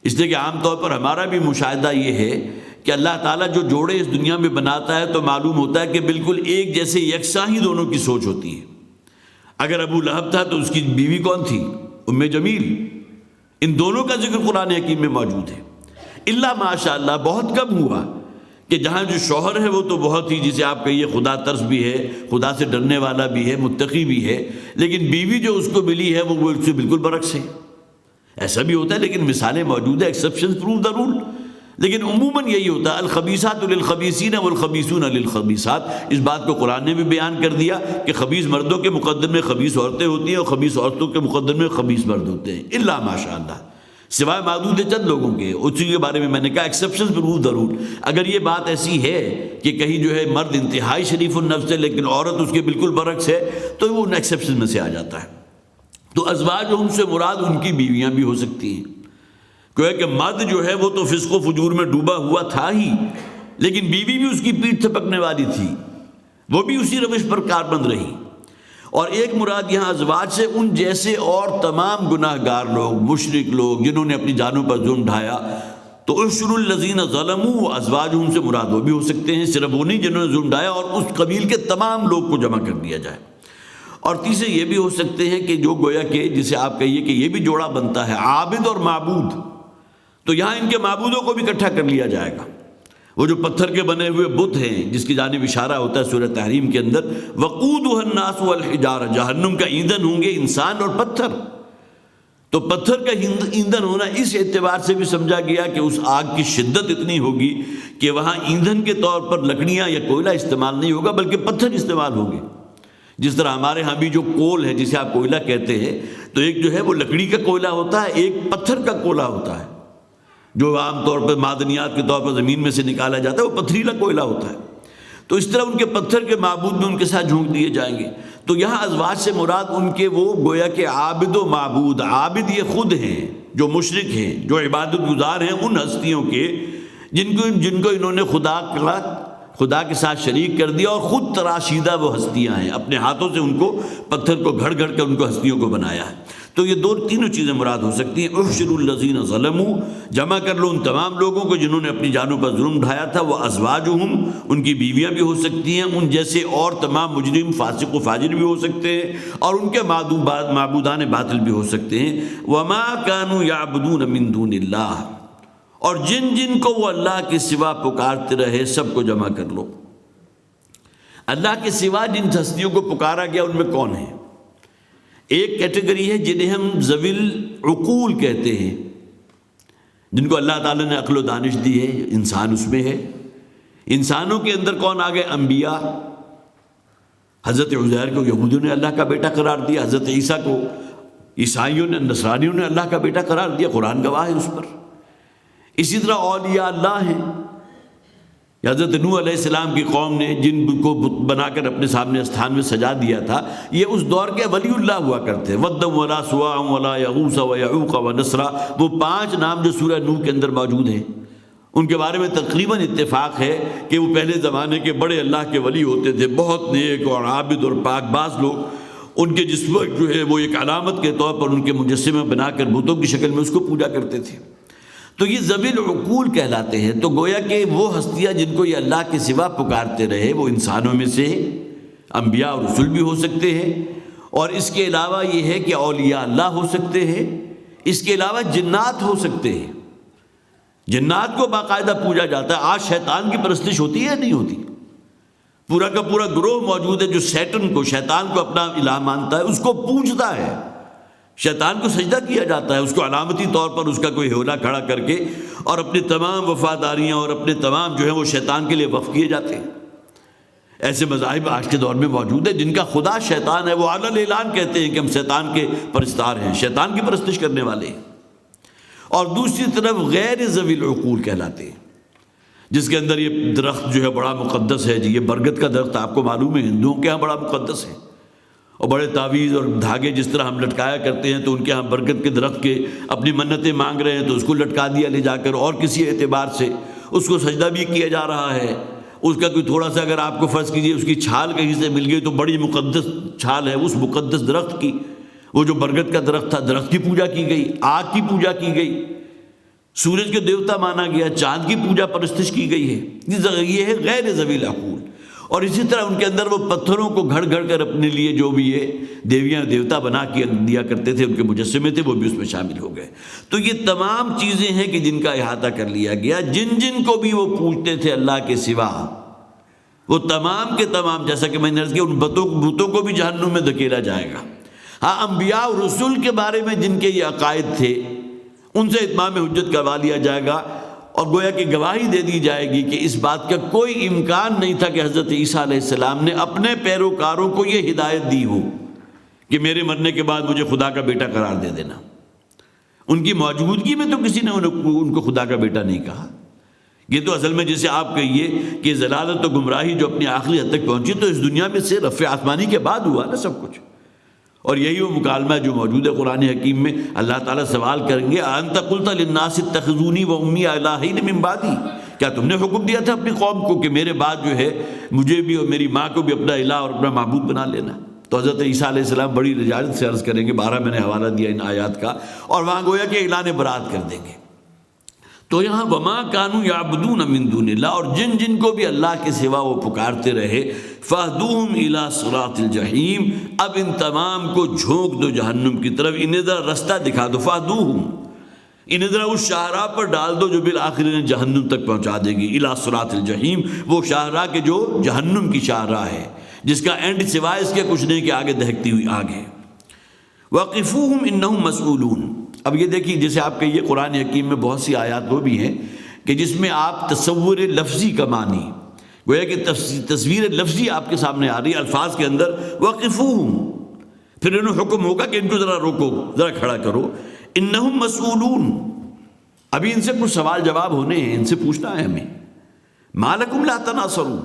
اس لیے کہ عام طور پر ہمارا بھی مشاہدہ یہ ہے کہ اللہ تعالیٰ جو جوڑے اس دنیا میں بناتا ہے تو معلوم ہوتا ہے کہ بالکل ایک جیسے یکساں ہی دونوں کی سوچ ہوتی ہے۔ اگر ابو لہب تھا تو اس کی بیوی کون تھی؟ ام جمیل۔ ان دونوں کا ذکر قرآن حکیم میں موجود ہے، الا ماشاء اللہ بہت کم ہوا کہ جہاں جو شوہر ہے وہ تو بہت ہی جسے آپ کہیے خدا ترس بھی ہے، خدا سے ڈرنے والا بھی ہے، متقی بھی ہے، لیکن بیوی جو اس کو ملی ہے وہ اس سے بالکل برعکس ہے۔ ایسا بھی ہوتا ہے لیکن مثالیں موجود ہیں، ایکسیپشن پروو دا رول، لیکن عموماً یہی ہوتا ہے الخبیثات للخبیثین والخبیثون للخبیثات۔ اس بات کو قرآن نے بھی بیان کر دیا کہ خبیث مردوں کے مقدم میں خبیث عورتیں ہوتی ہیں اور خبیث عورتوں کے مقدم میں خبیث مرد ہوتے ہیں، الا ماشاء اللہ، سوائے معدود چند لوگوں کے۔ اسی کے بارے میں نے کہا ایکسیپشن پروو دا رول۔ اگر یہ بات ایسی ہے کہ کہیں جو ہے مرد انتہائی شریف النفس ہے لیکن عورت اس کے بالکل برعکس ہے تو وہ ان ایکسیپشن میں سے آ جاتا ہے۔ تو ازواج ان سے مراد ان کی بیویاں بھی ہو سکتی ہیں، کہ مرد جو ہے وہ تو فسق و فجور میں ڈوبا ہوا تھا ہی، لیکن بیوی بھی اس کی پیٹھ تھپکنے والی تھی، وہ بھی اسی روش پر کاربند رہی۔ اور ایک مراد یہاں ازواج سے ان جیسے اور تمام گناہ گار لوگ، مشرک لوگ جنہوں نے اپنی جانوں پر ظلم ڈھایا۔ تو احشروا الذین ظلموا ازواجہم سے مراد وہ بھی ہو سکتے ہیں، صرف وہ نہیں جنہوں نے ظلم ڈھایا، اور اس قبیل کے تمام لوگ کو جمع کر دیا جائے۔ اور تیسرے یہ بھی ہو سکتے ہیں کہ جو گویا کہ جسے آپ کہیے کہ یہ بھی جوڑا بنتا ہے عابد اور معبود، تو یہاں ان کے معبودوں کو بھی اکٹھا کر لیا جائے گا۔ وہ جو پتھر کے بنے ہوئے بت ہیں جس کی جانب اشارہ ہوتا ہے سورہ تحریم کے اندر، وقودها الناس والحجارہ، جہنم کا ایندھن ہوں گے انسان اور پتھر۔ تو پتھر کا ایندھن ہونا اس اعتبار سے بھی سمجھا گیا کہ اس آگ کی شدت اتنی ہوگی کہ وہاں ایندھن کے طور پر لکڑیاں یا کوئلہ استعمال نہیں ہوگا بلکہ پتھر استعمال ہوں گے۔ جس طرح ہمارے ہاں بھی جو کول ہے جسے آپ کوئلہ کہتے ہیں، تو ایک جو ہے وہ لکڑی کا کوئلہ ہوتا ہے، ایک پتھر کا کوئلہ ہوتا ہے جو عام طور پر معدنیات کے طور پر زمین میں سے نکالا جاتا ہے، وہ پتھریلا کوئلہ ہوتا ہے۔ تو اس طرح ان کے پتھر کے معبود میں ان کے ساتھ جھونک دیے جائیں گے۔ تو یہاں ازواج سے مراد ان کے وہ گویا کہ عابد و معبود، عابد یہ خود ہیں جو مشرک ہیں، جو عبادت گزار ہیں ان ہستیوں کے جن کو انہوں نے خدا کے ساتھ شریک کر دیا اور خود تراشیدہ وہ ہستیاں ہیں، اپنے ہاتھوں سے ان کو پتھر کو گھڑ گھڑ کر ان کو ہستیوں کو بنایا ہے۔ تو یہ تینوں چیزیں مراد ہو سکتی ہیں۔ احشروا الذین ظلموا، جمع کر لو ان تمام لوگوں کو جنہوں نے اپنی جانوں پر ظلم ڈھایا تھا، وہ ازواجہم، ان کی بیویاں بھی ہو سکتی ہیں، ان جیسے اور تمام مجرم فاسق و فاجر بھی ہو سکتے ہیں، اور ان کے معبودان باطل بھی ہو سکتے ہیں۔ وما كانوا يعبدون من دون اللہ، اور جن کو وہ اللہ کے سوا پکارتے رہے سب کو جمع کر لو۔ اللہ کے سوا جن ہستیوں کو پکارا گیا ان میں کون ہیں؟ ایک کیٹیگری ہے جنہیں ہم ذوی العقول کہتے ہیں، جن کو اللہ تعالیٰ نے عقل و دانش دی ہے، انسان اس میں ہے۔ انسانوں کے اندر کون آ گئے؟ انبیاء۔ حضرت عزیر کو یہودیوں نے اللہ کا بیٹا قرار دیا، حضرت عیسیٰ کو عیسائیوں نے، نصرانیوں نے اللہ کا بیٹا قرار دیا، قرآن گواہ ہے اس پر۔ اسی طرح اولیاء اللہ ہیں، حضرت نوح علیہ السلام کی قوم نے جن کو بت بنا کر اپنے سامنے استھان میں سجا دیا تھا، یہ اس دور کے ولی اللہ ہوا کرتے ہیں۔ وَدًّا وَلَا سُوَاعًا وَلَا يَغُوثَ وَيَعُوقَ وَنَسْرًا، وہ 5 نام جو سورہ نوح کے اندر موجود ہیں، ان کے بارے میں تقریباً اتفاق ہے کہ وہ پہلے زمانے کے بڑے اللہ کے ولی ہوتے تھے، بہت نیک اور عابد اور پاک۔ بعض لوگ ان کے جسم جو ہے وہ ایک علامت کے طور پر ان کے مجسمے بنا کر بتوں کی شکل میں اس کو پوجا کرتے تھے۔ تو یہ ذوی العقول کہلاتے ہیں۔ تو گویا کہ وہ ہستیاں جن کو یہ اللہ کے سوا پکارتے رہے وہ انسانوں میں سے انبیاء اور رسول بھی ہو سکتے ہیں، اور اس کے علاوہ یہ ہے کہ اولیاء اللہ ہو سکتے ہیں، اس کے علاوہ جنات ہو سکتے ہیں۔ جنات کو باقاعدہ پوجا جاتا ہے۔ آج شیطان کی پرستش ہوتی ہے نہیں ہوتی؟ پورا کا پورا گروہ موجود ہے جو شیطان کو اپنا الہ مانتا ہے، اس کو پوجتا ہے، شیطان کو سجدہ کیا جاتا ہے، اس کو علامتی طور پر اس کا کوئی ہیولہ کھڑا کر کے، اور اپنی تمام وفاداریاں اور اپنے تمام جو ہیں وہ شیطان کے لیے وقف کیے جاتے ہیں۔ ایسے مذاہب آج کے دور میں موجود ہیں جن کا خدا شیطان ہے، وہ علن اعلان کہتے ہیں کہ ہم شیطان کے پرستار ہیں، شیطان کی پرستش کرنے والے ہیں۔ اور دوسری طرف غیر ذوی العقول کہلاتے ہیں، جس کے اندر یہ درخت جو ہے بڑا مقدس ہے جی، یہ برگد کا درخت آپ کو معلوم ہے ہندوؤں کے ہاں بڑا مقدس ہے، اور بڑے تعویذ اور دھاگے جس طرح ہم لٹکایا کرتے ہیں، تو ان کے ہاں برگد کے درخت کے اپنی منتیں مانگ رہے ہیں تو اس کو لٹکا دیا لے جا کر، اور کسی اعتبار سے اس کو سجدہ بھی کیا جا رہا ہے۔ اس کا کوئی تھوڑا سا اگر آپ کو فرض کیجئے اس کی چھال کہیں سے مل گئی تو بڑی مقدس چھال ہے اس مقدس درخت کی، وہ جو برگد کا درخت تھا، درخت کی پوجا کی گئی، آگ کی پوجا کی گئی، سورج کے دیوتا مانا گیا، چاند کی پوجا پرستش کی گئی ہے۔ یہ ہے غیر ذوی العقول۔ اور اسی طرح ان کے اندر وہ پتھروں کو گھڑ گھڑ کر اپنے لیے جو بھی یہ دیویاں دیوتا بنا کے دیا کرتے تھے، ان کے مجسمے تھے، وہ بھی اس میں شامل ہو گئے۔ تو یہ تمام چیزیں ہیں کہ جن کا احاطہ کر لیا گیا۔ جن کو بھی وہ پوجتے تھے اللہ کے سوا، وہ تمام کے تمام، جیسا کہ میں نے عرض کیا، ان بتوں کو بھی جہنم میں دھکیلا جائے گا۔ ہاں، انبیاء اور رسول کے بارے میں جن کے یہ عقائد تھے ان سے اتمام حجت کروا لیا جائے گا، اور گویا کہ گواہی دے دی جائے گی کہ اس بات کا کوئی امکان نہیں تھا کہ حضرت عیسیٰ علیہ السلام نے اپنے پیروکاروں کو یہ ہدایت دی ہو کہ میرے مرنے کے بعد مجھے خدا کا بیٹا قرار دے دینا۔ ان کی موجودگی میں تو کسی نے ان کو خدا کا بیٹا نہیں کہا۔ یہ تو اصل میں جیسے آپ کہیے کہ ضلالت و گمراہی جو اپنی آخری حد تک پہنچی تو اس دنیا میں سے رفع آسمانی کے بعد ہوا نا سب کچھ۔ اور یہی وہ مکالمہ جو موجود ہے قرآن حکیم میں، اللہ تعالیٰ سوال کریں گے، انت قلت للناس اتخذونی وامي الہین من بعدی، کیا تم نے حکم دیا تھا اپنی قوم کو کہ میرے بعد جو ہے مجھے بھی اور میری ماں کو بھی اپنا الہ اور اپنا معبود بنا لینا؟ تو حضرت عیسیٰ علیہ السلام بڑی رجالت سے عرض کریں گے، 12 میں نے حوالہ دیا ان آیات کا، اور وہاں گویا کہ اعلان برات کر دیں گے۔ تو یہاں وما کانوا یعبدون من دون اللہ، اور جن کو بھی اللہ کے سوا وہ پکارتے رہے، فاہدوہم الی صراط الجحیم، اب ان تمام کو جھونک دو جہنم کی طرف، انہیں ذرا رستہ دکھا دو، فاہدوہم، انہیں ذرا اس شاہراہ پر ڈال دو جو بالآخر انہیں جہنم تک پہنچا دے گی، الی صراط الجحیم، وہ شاہراہ کے جو جہنم کی شاہراہ ہے، جس کا اینڈ سوائے اس کے کچھ نہیں کہ آگے دہکتی ہوئی آگ ہے۔ وقفوہم انہم مسئولون۔ اب یہ دیکھیے، جیسے آپ کہیے قرآن حکیم میں بہت سی آیات وہ بھی ہیں کہ جس میں آپ تصور لفظی کا معنی، گویا کہ تصویر لفظی آپ کے سامنے آ رہی ہے الفاظ کے اندر، وقفوہم، پھر انہوں حکم ہوگا کہ ان کو ذرا روکو، ذرا کھڑا کرو، انہم مسئولون، ابھی ان سے کچھ سوال جواب ہونے ہیں، ان سے پوچھنا ہے ہمیں، ما لکم لا تناصرون،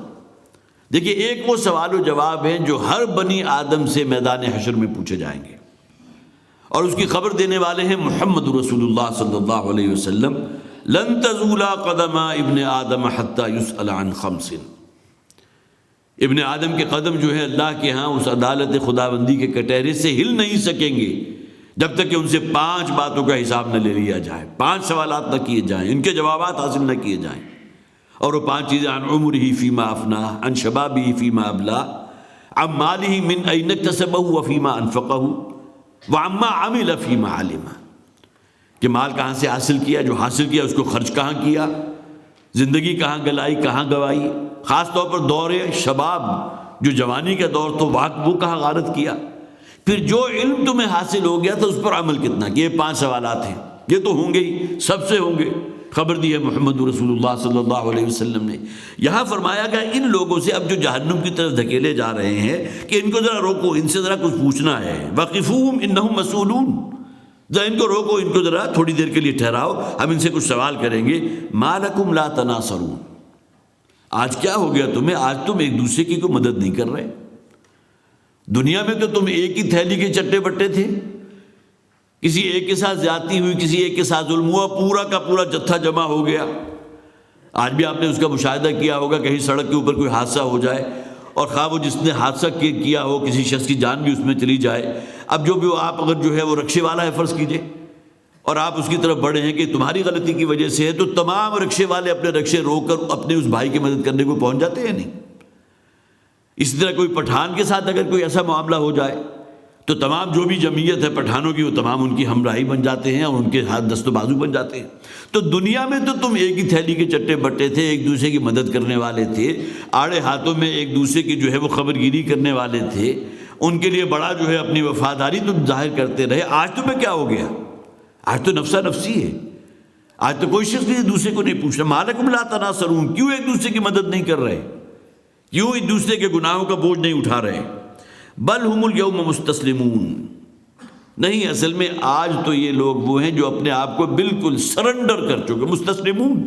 دیکھیے ایک وہ سوال و جواب ہیں جو ہر بنی آدم سے میدان حشر میں پوچھے جائیں گے، اور اس کی خبر دینے والے ہیں محمد رسول اللہ صلی اللہ علیہ وسلم، لن تزول قدم ابن آدم حتی یسأل عن خمس، ابن آدم کے قدم جو ہے اللہ کے ہاں اس عدالت خداوندی کے کٹہرے سے ہل نہیں سکیں گے جب تک کہ ان سے 5 باتوں کا حساب نہ لے لیا جائے، 5 سوالات نہ کیے جائیں، ان کے جوابات حاصل نہ کیے جائیں، اور وہ 5 چیزیں عن عمرہ فیما افناہ، عن شبابہ فیما ابلاہ، عن مالہ من این اکتسبہ وفیما انفقہ، وعما عمل فیما علم، کہ مال کہاں سے حاصل کیا، جو حاصل کیا اس کو خرچ کہاں کیا، زندگی کہاں گلائی، کہاں گوائی، خاص طور پر دور شباب جو جوانی کا دور تو وہ کہاں غارت کیا، پھر جو علم تمہیں حاصل ہو گیا تھا اس پر عمل کتنا کیا۔ یہ 5 سوالات ہیں، یہ تو ہوں گے ہی، سب سے ہوں گے، خبر دی ہے محمد رسول اللہ صلی اللہ علیہ وسلم نے۔ یہاں فرمایا گیا ان لوگوں سے اب جو جہنم کی طرف دھکیلے جا رہے ہیں کہ ان کو ذرا روکو، ان سے ذرا کچھ پوچھنا ہے، وقفوہم انہم مسئولون، ذرا ان کو روکو، ان کو ذرا تھوڑی دیر کے لیے ٹھہراؤ، ہم ان سے کچھ سوال کریں گے۔ ما لکم لا تناصرون، آج کیا ہو گیا تمہیں، آج تم ایک دوسرے کی کوئی مدد نہیں کر رہے؟ دنیا میں تو تم ایک ہی تھیلی کے چٹے بٹے تھے، کسی ایک کے ساتھ زیادتی ہوئی، کسی ایک کے ساتھ ظلم ہوا، پورا کا پورا جتھا جمع ہو گیا۔ آج بھی آپ نے اس کا مشاہدہ کیا ہوگا، کہیں سڑک کے اوپر کوئی حادثہ ہو جائے اور خواہ وہ جس نے حادثہ کیا ہو کسی شخص کی جان بھی اس میں چلی جائے، اب جو بھی آپ اگر جو ہے وہ رکشے والا ہے فرض کیجئے، اور آپ اس کی طرف بڑھے ہیں کہ تمہاری غلطی کی وجہ سے ہے، تو تمام رکشے والے اپنے رکشے روک کر اپنے اس بھائی کی مدد کرنے کو پہنچ جاتے ہیں نہیں؟ اسی طرح کوئی پٹھان کے ساتھ اگر کوئی ایسا معاملہ ہو جائے تو تمام جو بھی جمعیت ہے پٹھانوں کی وہ تمام ان کی ہمراہی بن جاتے ہیں اور ان کے ہاتھ دست و بازو بن جاتے ہیں۔ تو دنیا میں تو تم ایک ہی تھیلی کے چٹے بٹے تھے، ایک دوسرے کی مدد کرنے والے تھے، آڑے ہاتھوں میں ایک دوسرے کی جو ہے وہ خبر گیری کرنے والے تھے، ان کے لیے بڑا جو ہے اپنی وفاداری تم ظاہر کرتے رہے۔ آج تمہیں کیا ہو گیا؟ آج تو نفسا نفسی ہے، آج تو کوئی شخص ایک دوسرے کو نہیں پوچھ رہا۔ ما لکم لا تناصرون، کیوں ایک دوسرے کی مدد نہیں کر رہے، کیوں ایک دوسرے کے گناہوں کا بوجھ نہیں اٹھا رہے؟ بل ہم الیوم مستسلمون، نہیں، اصل میں آج تو یہ لوگ وہ ہیں جو اپنے آپ کو بالکل سرنڈر کر چکے، مستسلمون،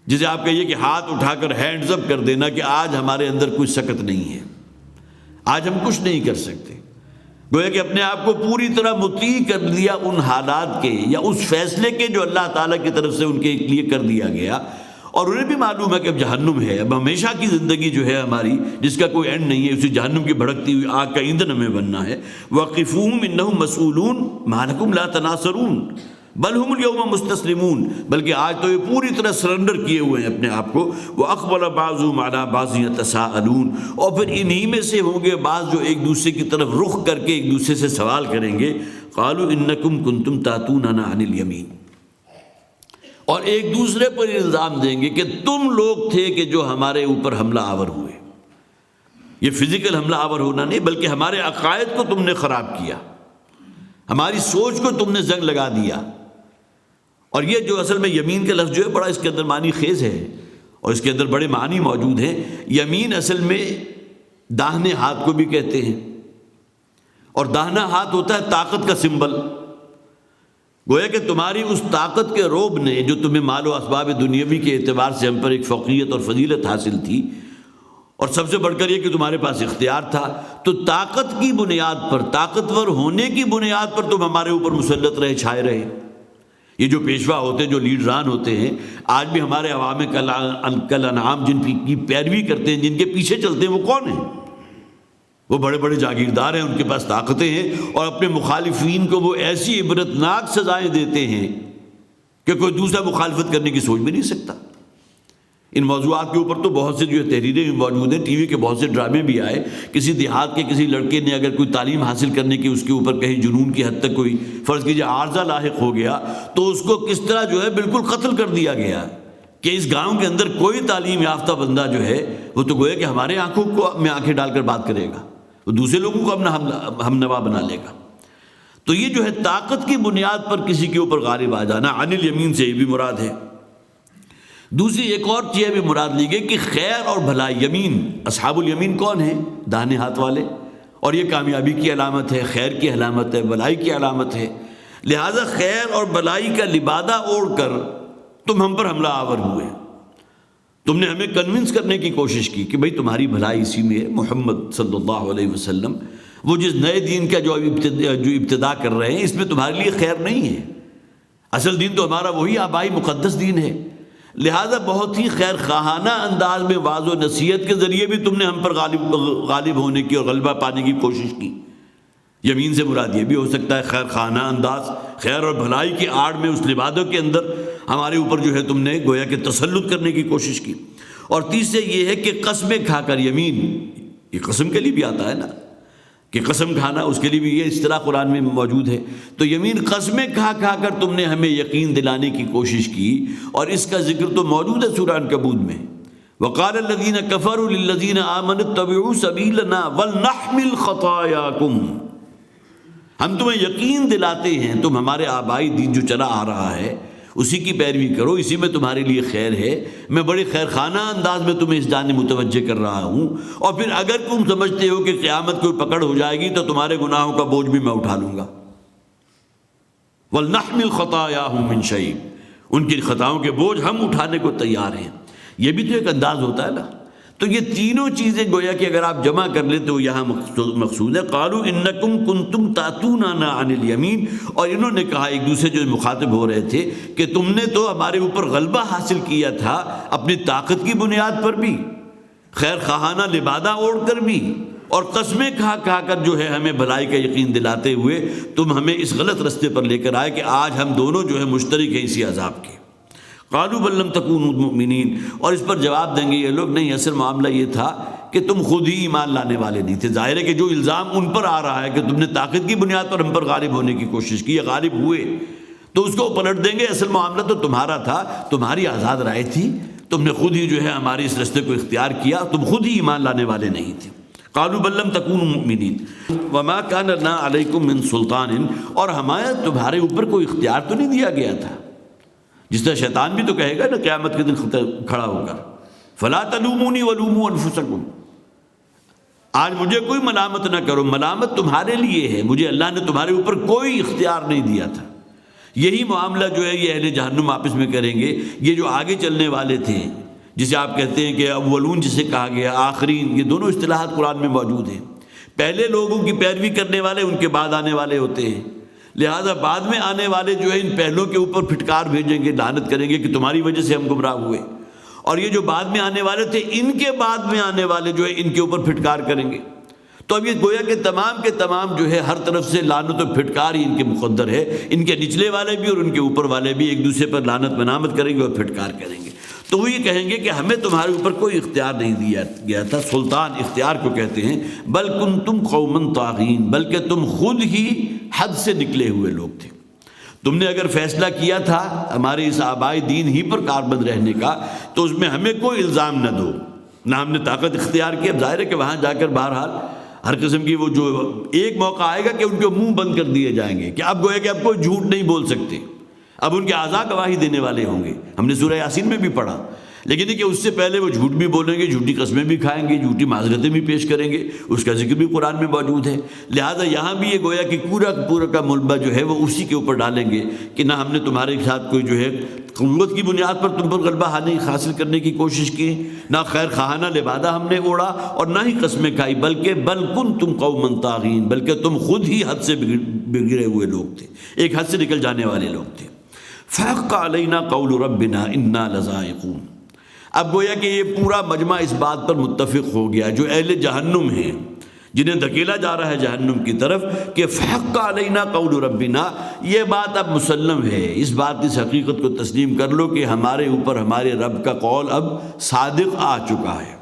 جسے آپ کہیے کہ ہاتھ اٹھا کر ہینڈز اپ کر دینا کہ آج ہمارے اندر کوئی سکت نہیں ہے، آج ہم کچھ نہیں کر سکتے، گویا کہ اپنے آپ کو پوری طرح مطیع کر لیا ان حالات کے یا اس فیصلے کے جو اللہ تعالیٰ کی طرف سے ان کے لیے کر دیا گیا، اور انہیں بھی معلوم ہے کہ اب جہنم ہے، اب ہمیشہ کی زندگی جو ہے ہماری جس کا کوئی اینڈ نہیں ہے، اسی جہنم کی بھڑکتی ہوئی آگ کا ایندھن ہمیں بننا ہے۔ وقفوہم انہم مسئولون ما لکم لا تناصرون بل ہم الیوم مستسلمون، بلکہ آج تو یہ پوری طرح سرنڈر کیے ہوئے ہیں اپنے آپ کو۔ وَأَقْبَلَ بَعْضُهُمْ عَلَىٰ بَعْضٍ يَتَسَاءَلُونَ، اور پھر انہی میں سے ہوں گے بعض جو ایک دوسرے کی طرف رخ کر کے ایک دوسرے سے سوال کریں گے، قَالُوا إِنَّكُمْ كُنْتُمْ تَأْتُونَنَا عَنِ الْيَمِينِ، اور ایک دوسرے پر الزام دیں گے کہ تم لوگ تھے کہ جو ہمارے اوپر حملہ آور ہوئے۔ یہ فزیکل حملہ آور ہونا نہیں، بلکہ ہمارے عقائد کو تم نے خراب کیا، ہماری سوچ کو تم نے زنگ لگا دیا۔ اور یہ جو اصل میں یمین کا لفظ جو ہے بڑا اس کے اندر معنی خیز ہے، اور اس کے اندر بڑے معنی موجود ہیں۔ یمین اصل میں داہنے ہاتھ کو بھی کہتے ہیں، اور داہنا ہاتھ ہوتا ہے طاقت کا سمبل۔ گویا کہ تمہاری اس طاقت کے روب نے جو تمہیں مال و اسباب دنیاوی کے اعتبار سے ہم پر ایک فوقیت اور فضیلت حاصل تھی، اور سب سے بڑھ کر یہ کہ تمہارے پاس اختیار تھا، تو طاقت کی بنیاد پر، طاقتور ہونے کی بنیاد پر تم ہمارے اوپر مسلط رہے، چھائے رہے۔ یہ جو پیشوا ہوتے ہیں، جو لیڈران ہوتے ہیں، آج بھی ہمارے عوام کل انعام جن کی پیروی کرتے ہیں، جن کے پیچھے چلتے ہیں، وہ کون ہیں؟ وہ بڑے بڑے جاگیردار ہیں، ان کے پاس طاقتیں ہیں، اور اپنے مخالفین کو وہ ایسی عبرتناک سزائیں دیتے ہیں کہ کوئی دوسرا مخالفت کرنے کی سوچ بھی نہیں سکتا۔ ان موضوعات کے اوپر تو بہت سے جو ہے تحریریں بھی موجود ہیں، ٹی وی کے بہت سے ڈرامے بھی آئے۔ کسی دیہات کے کسی لڑکے نے اگر کوئی تعلیم حاصل کرنے کی اس کے اوپر کہیں جنون کی حد تک کوئی فرض کیجیے عارضہ لاحق ہو گیا، تو اس کو کس طرح جو ہے بالکل قتل کر دیا گیا کہ اس گاؤں کے اندر کوئی تعلیم یافتہ بندہ جو ہے وہ تو گویا کہ ہمارے آنکھوں کو میں آنکھیں ڈال کر بات کرے گا، وہ دوسرے لوگوں کو اپنا ہم نوا بنا لے گا۔ تو یہ جو ہے طاقت کی بنیاد پر کسی کے اوپر غالب آ جانا، عن الیمین سے یہ بھی مراد ہے۔ دوسری ایک اور چیز بھی مراد لی گئی کہ خیر اور بھلائی، یمین، اصحاب الیمین کون ہیں؟ داہنے ہاتھ والے، اور یہ کامیابی کی علامت ہے، خیر کی علامت ہے، بھلائی کی علامت ہے۔ لہٰذا خیر اور بھلائی کا لبادہ اوڑھ کر تم ہم پر حملہ آور ہوئے، تم نے ہمیں کنونس کرنے کی کوشش کی کہ بھئی تمہاری بھلائی اسی میں ہے، محمد صلی اللہ علیہ وسلم وہ جس نئے دین کا جو ابتدا کر رہے ہیں اس میں تمہارے لیے خیر نہیں ہے، اصل دین تو ہمارا وہی آبائی مقدس دین ہے، لہذا بہت ہی خیر خواہانہ انداز میں واعظ و نصیحت کے ذریعے بھی تم نے ہم پر غالب ہونے کی اور غلبہ پانے کی کوشش کی۔ یمین سے مراد یہ بھی ہو سکتا ہے خیر خواہانہ انداز، خیر اور بھلائی کی آڑ میں اس لبادوں کے اندر ہمارے اوپر جو ہے تم نے گویا کہ تسلط کرنے کی کوشش کی۔ اور تیسرے یہ ہے کہ قسمیں کھا کر، یمین یہ قسم کے لیے بھی آتا ہے نا کہ قسم کھانا، اس کے لیے بھی یہ اصطلاح قرآن میں موجود ہے، تو یمین قسمیں کھا کھا کر تم نے ہمیں یقین دلانے کی کوشش کی، اور اس کا ذکر تو موجود ہے سورہ عنکبوت میں۔ وقال الذین کفروا للذین آمنوا اتبعوا سبیلنا ولنحمل خطایاکم، ہم تمہیں یقین دلاتے ہیں تم ہمارے آبائی دین جو چلا آ رہا ہے اسی کی پیروی کرو، اسی میں تمہارے لیے خیر ہے، میں بڑے خیر خانہ انداز میں تمہیں اس جانب متوجہ کر رہا ہوں، اور پھر اگر تم سمجھتے ہو کہ قیامت کوئی پکڑ ہو جائے گی تو تمہارے گناہوں کا بوجھ بھی میں اٹھا لوں گا۔ وَلْنَحْمِلْ خَطَايَاهُمْ مِنْ شَيْءٍ، ان کی خطاؤں کے بوجھ ہم اٹھانے کو تیار ہیں۔ یہ بھی تو ایک انداز ہوتا ہے نا۔ تو یہ تینوں چیزیں گویا کہ اگر آپ جمع کر لیں تو یہاں مقصود ہے۔ قالوا انکم کنتم تاتوننا عن الیمین، اور انہوں نے کہا ایک دوسرے جو مخاطب ہو رہے تھے کہ تم نے تو ہمارے اوپر غلبہ حاصل کیا تھا اپنی طاقت کی بنیاد پر بھی، خیر خواہانہ لبادہ اوڑھ کر بھی، اور قسمیں کھا کھا کر جو ہے ہمیں بھلائی کا یقین دلاتے ہوئے تم ہمیں اس غلط رستے پر لے کر آئے کہ آج ہم دونوں جو ہے مشترک ہیں اسی عذاب کے۔ قالوا بل لم تکونوا مؤمنین، اور اس پر جواب دیں گے یہ لوگ نہیں، اصل معاملہ یہ تھا کہ تم خود ہی ایمان لانے والے نہیں تھے۔ ظاہر ہے کہ جو الزام ان پر آ رہا ہے کہ تم نے طاقت کی بنیاد پر ہم پر غالب ہونے کی کوشش کی، یا غالب ہوئے، تو اس کو پلٹ دیں گے اصل معاملہ تو تمہارا تھا، تمہاری آزاد رائے تھی، تم نے خود ہی جو ہے ہمارے اس رستے کو اختیار کیا، تم خود ہی ایمان لانے والے نہیں تھے۔ قالوا بل لم تکونوا مؤمنین وما کان لنا علیکم من سلطان، اور ہمیں تمہارے اوپر کوئی اختیار تو نہیں دیا گیا تھا، جس طرح شیطان بھی تو کہے گا نا قیامت کے دن کھڑا ہو کر فلا تلومونی ولوموا انفسکم، آج مجھے کوئی ملامت نہ کرو، ملامت تمہارے لیے ہے، مجھے اللہ نے تمہارے اوپر کوئی اختیار نہیں دیا تھا۔ یہی معاملہ جو ہے یہ اہل جہنم آپس میں کریں گے۔ یہ جو آگے چلنے والے تھے جسے آپ کہتے ہیں کہ اولون جسے کہا گیا، آخرین، یہ دونوں اصطلاحات قرآن میں موجود ہیں۔ پہلے لوگوں کی پیروی کرنے والے ان کے بعد آنے والے ہوتے ہیں، لہذا بعد میں آنے والے جو ہے ان پہلوں کے اوپر پھٹکار بھیجیں گے، لعنت کریں گے کہ تمہاری وجہ سے ہم گمراہ ہوئے، اور یہ جو بعد میں آنے والے تھے ان کے بعد میں آنے والے جو ہے ان کے اوپر پھٹکار کریں گے۔ تو اب یہ گویا کہ تمام کے تمام جو ہے ہر طرف سے لعنت و پھٹکار ہی ان کے مقدر ہے، ان کے نچلے والے بھی اور ان کے اوپر والے بھی ایک دوسرے پر لعنت منامت کریں گے اور پھٹکار کریں گے۔ تو وہ یہ کہیں گے کہ ہمیں تمہارے اوپر کوئی اختیار نہیں دیا گیا تھا، سلطان اختیار کو کہتے ہیں، بل کنتم قوما طاغین، بلکہ تم خود ہی حد سے نکلے ہوئے لوگ تھے۔ تم نے اگر فیصلہ کیا تھا ہمارے اس آبائی دین ہی پر کاربند رہنے کا تو اس میں ہمیں کوئی الزام نہ دو، نہ ہم نے طاقت اختیار کی۔ اب ظاہر ہے کہ وہاں جا کر بہرحال ہر قسم کی وہ جو ایک موقع آئے گا کہ ان کے منہ بند کر دیے جائیں گے کہ اب گویا کہ اب کوئی جھوٹ نہیں بول سکتے، اب ان کے اعضاء گواہی دینے والے ہوں گے۔ ہم نے سورہ یاسین میں بھی پڑھا، لیکن یہ کہ اس سے پہلے وہ جھوٹ بھی بولیں گے، جھوٹی قسمیں بھی کھائیں گے، جھوٹی معذرتیں بھی پیش کریں گے، اس کا ذکر بھی قرآن میں موجود ہے۔ لہٰذا یہاں بھی یہ گویا کہ پورا کا ملبہ جو ہے وہ اسی کے اوپر ڈالیں گے کہ نہ ہم نے تمہارے ساتھ کوئی جو ہے قوت کی بنیاد پر تم پر غلبہ حاصل کرنے کی کوشش کی، نہ خیر خواہانہ لبادہ ہم نے اوڑا، اور نہ ہی قسمیں کھائی، بلکہ بل کنتم قوما طاغین، بلکہ تم خود ہی حد سے بگڑے ہوئے لوگ تھے، ایک حد سے نکل جانے والے لوگ تھے۔ فحق علینا قول ربنا انا لذائقون، اب گویا کہ یہ پورا مجمع اس بات پر متفق ہو گیا جو اہل جہنم ہیں، جنہیں دھکیلا جا رہا ہے جہنم کی طرف، کہ فحق علینا قول ربنا، یہ بات اب مسلم ہے، اس بات اس حقیقت کو تسلیم کر لو کہ ہمارے اوپر ہمارے رب کا قول اب صادق آ چکا ہے۔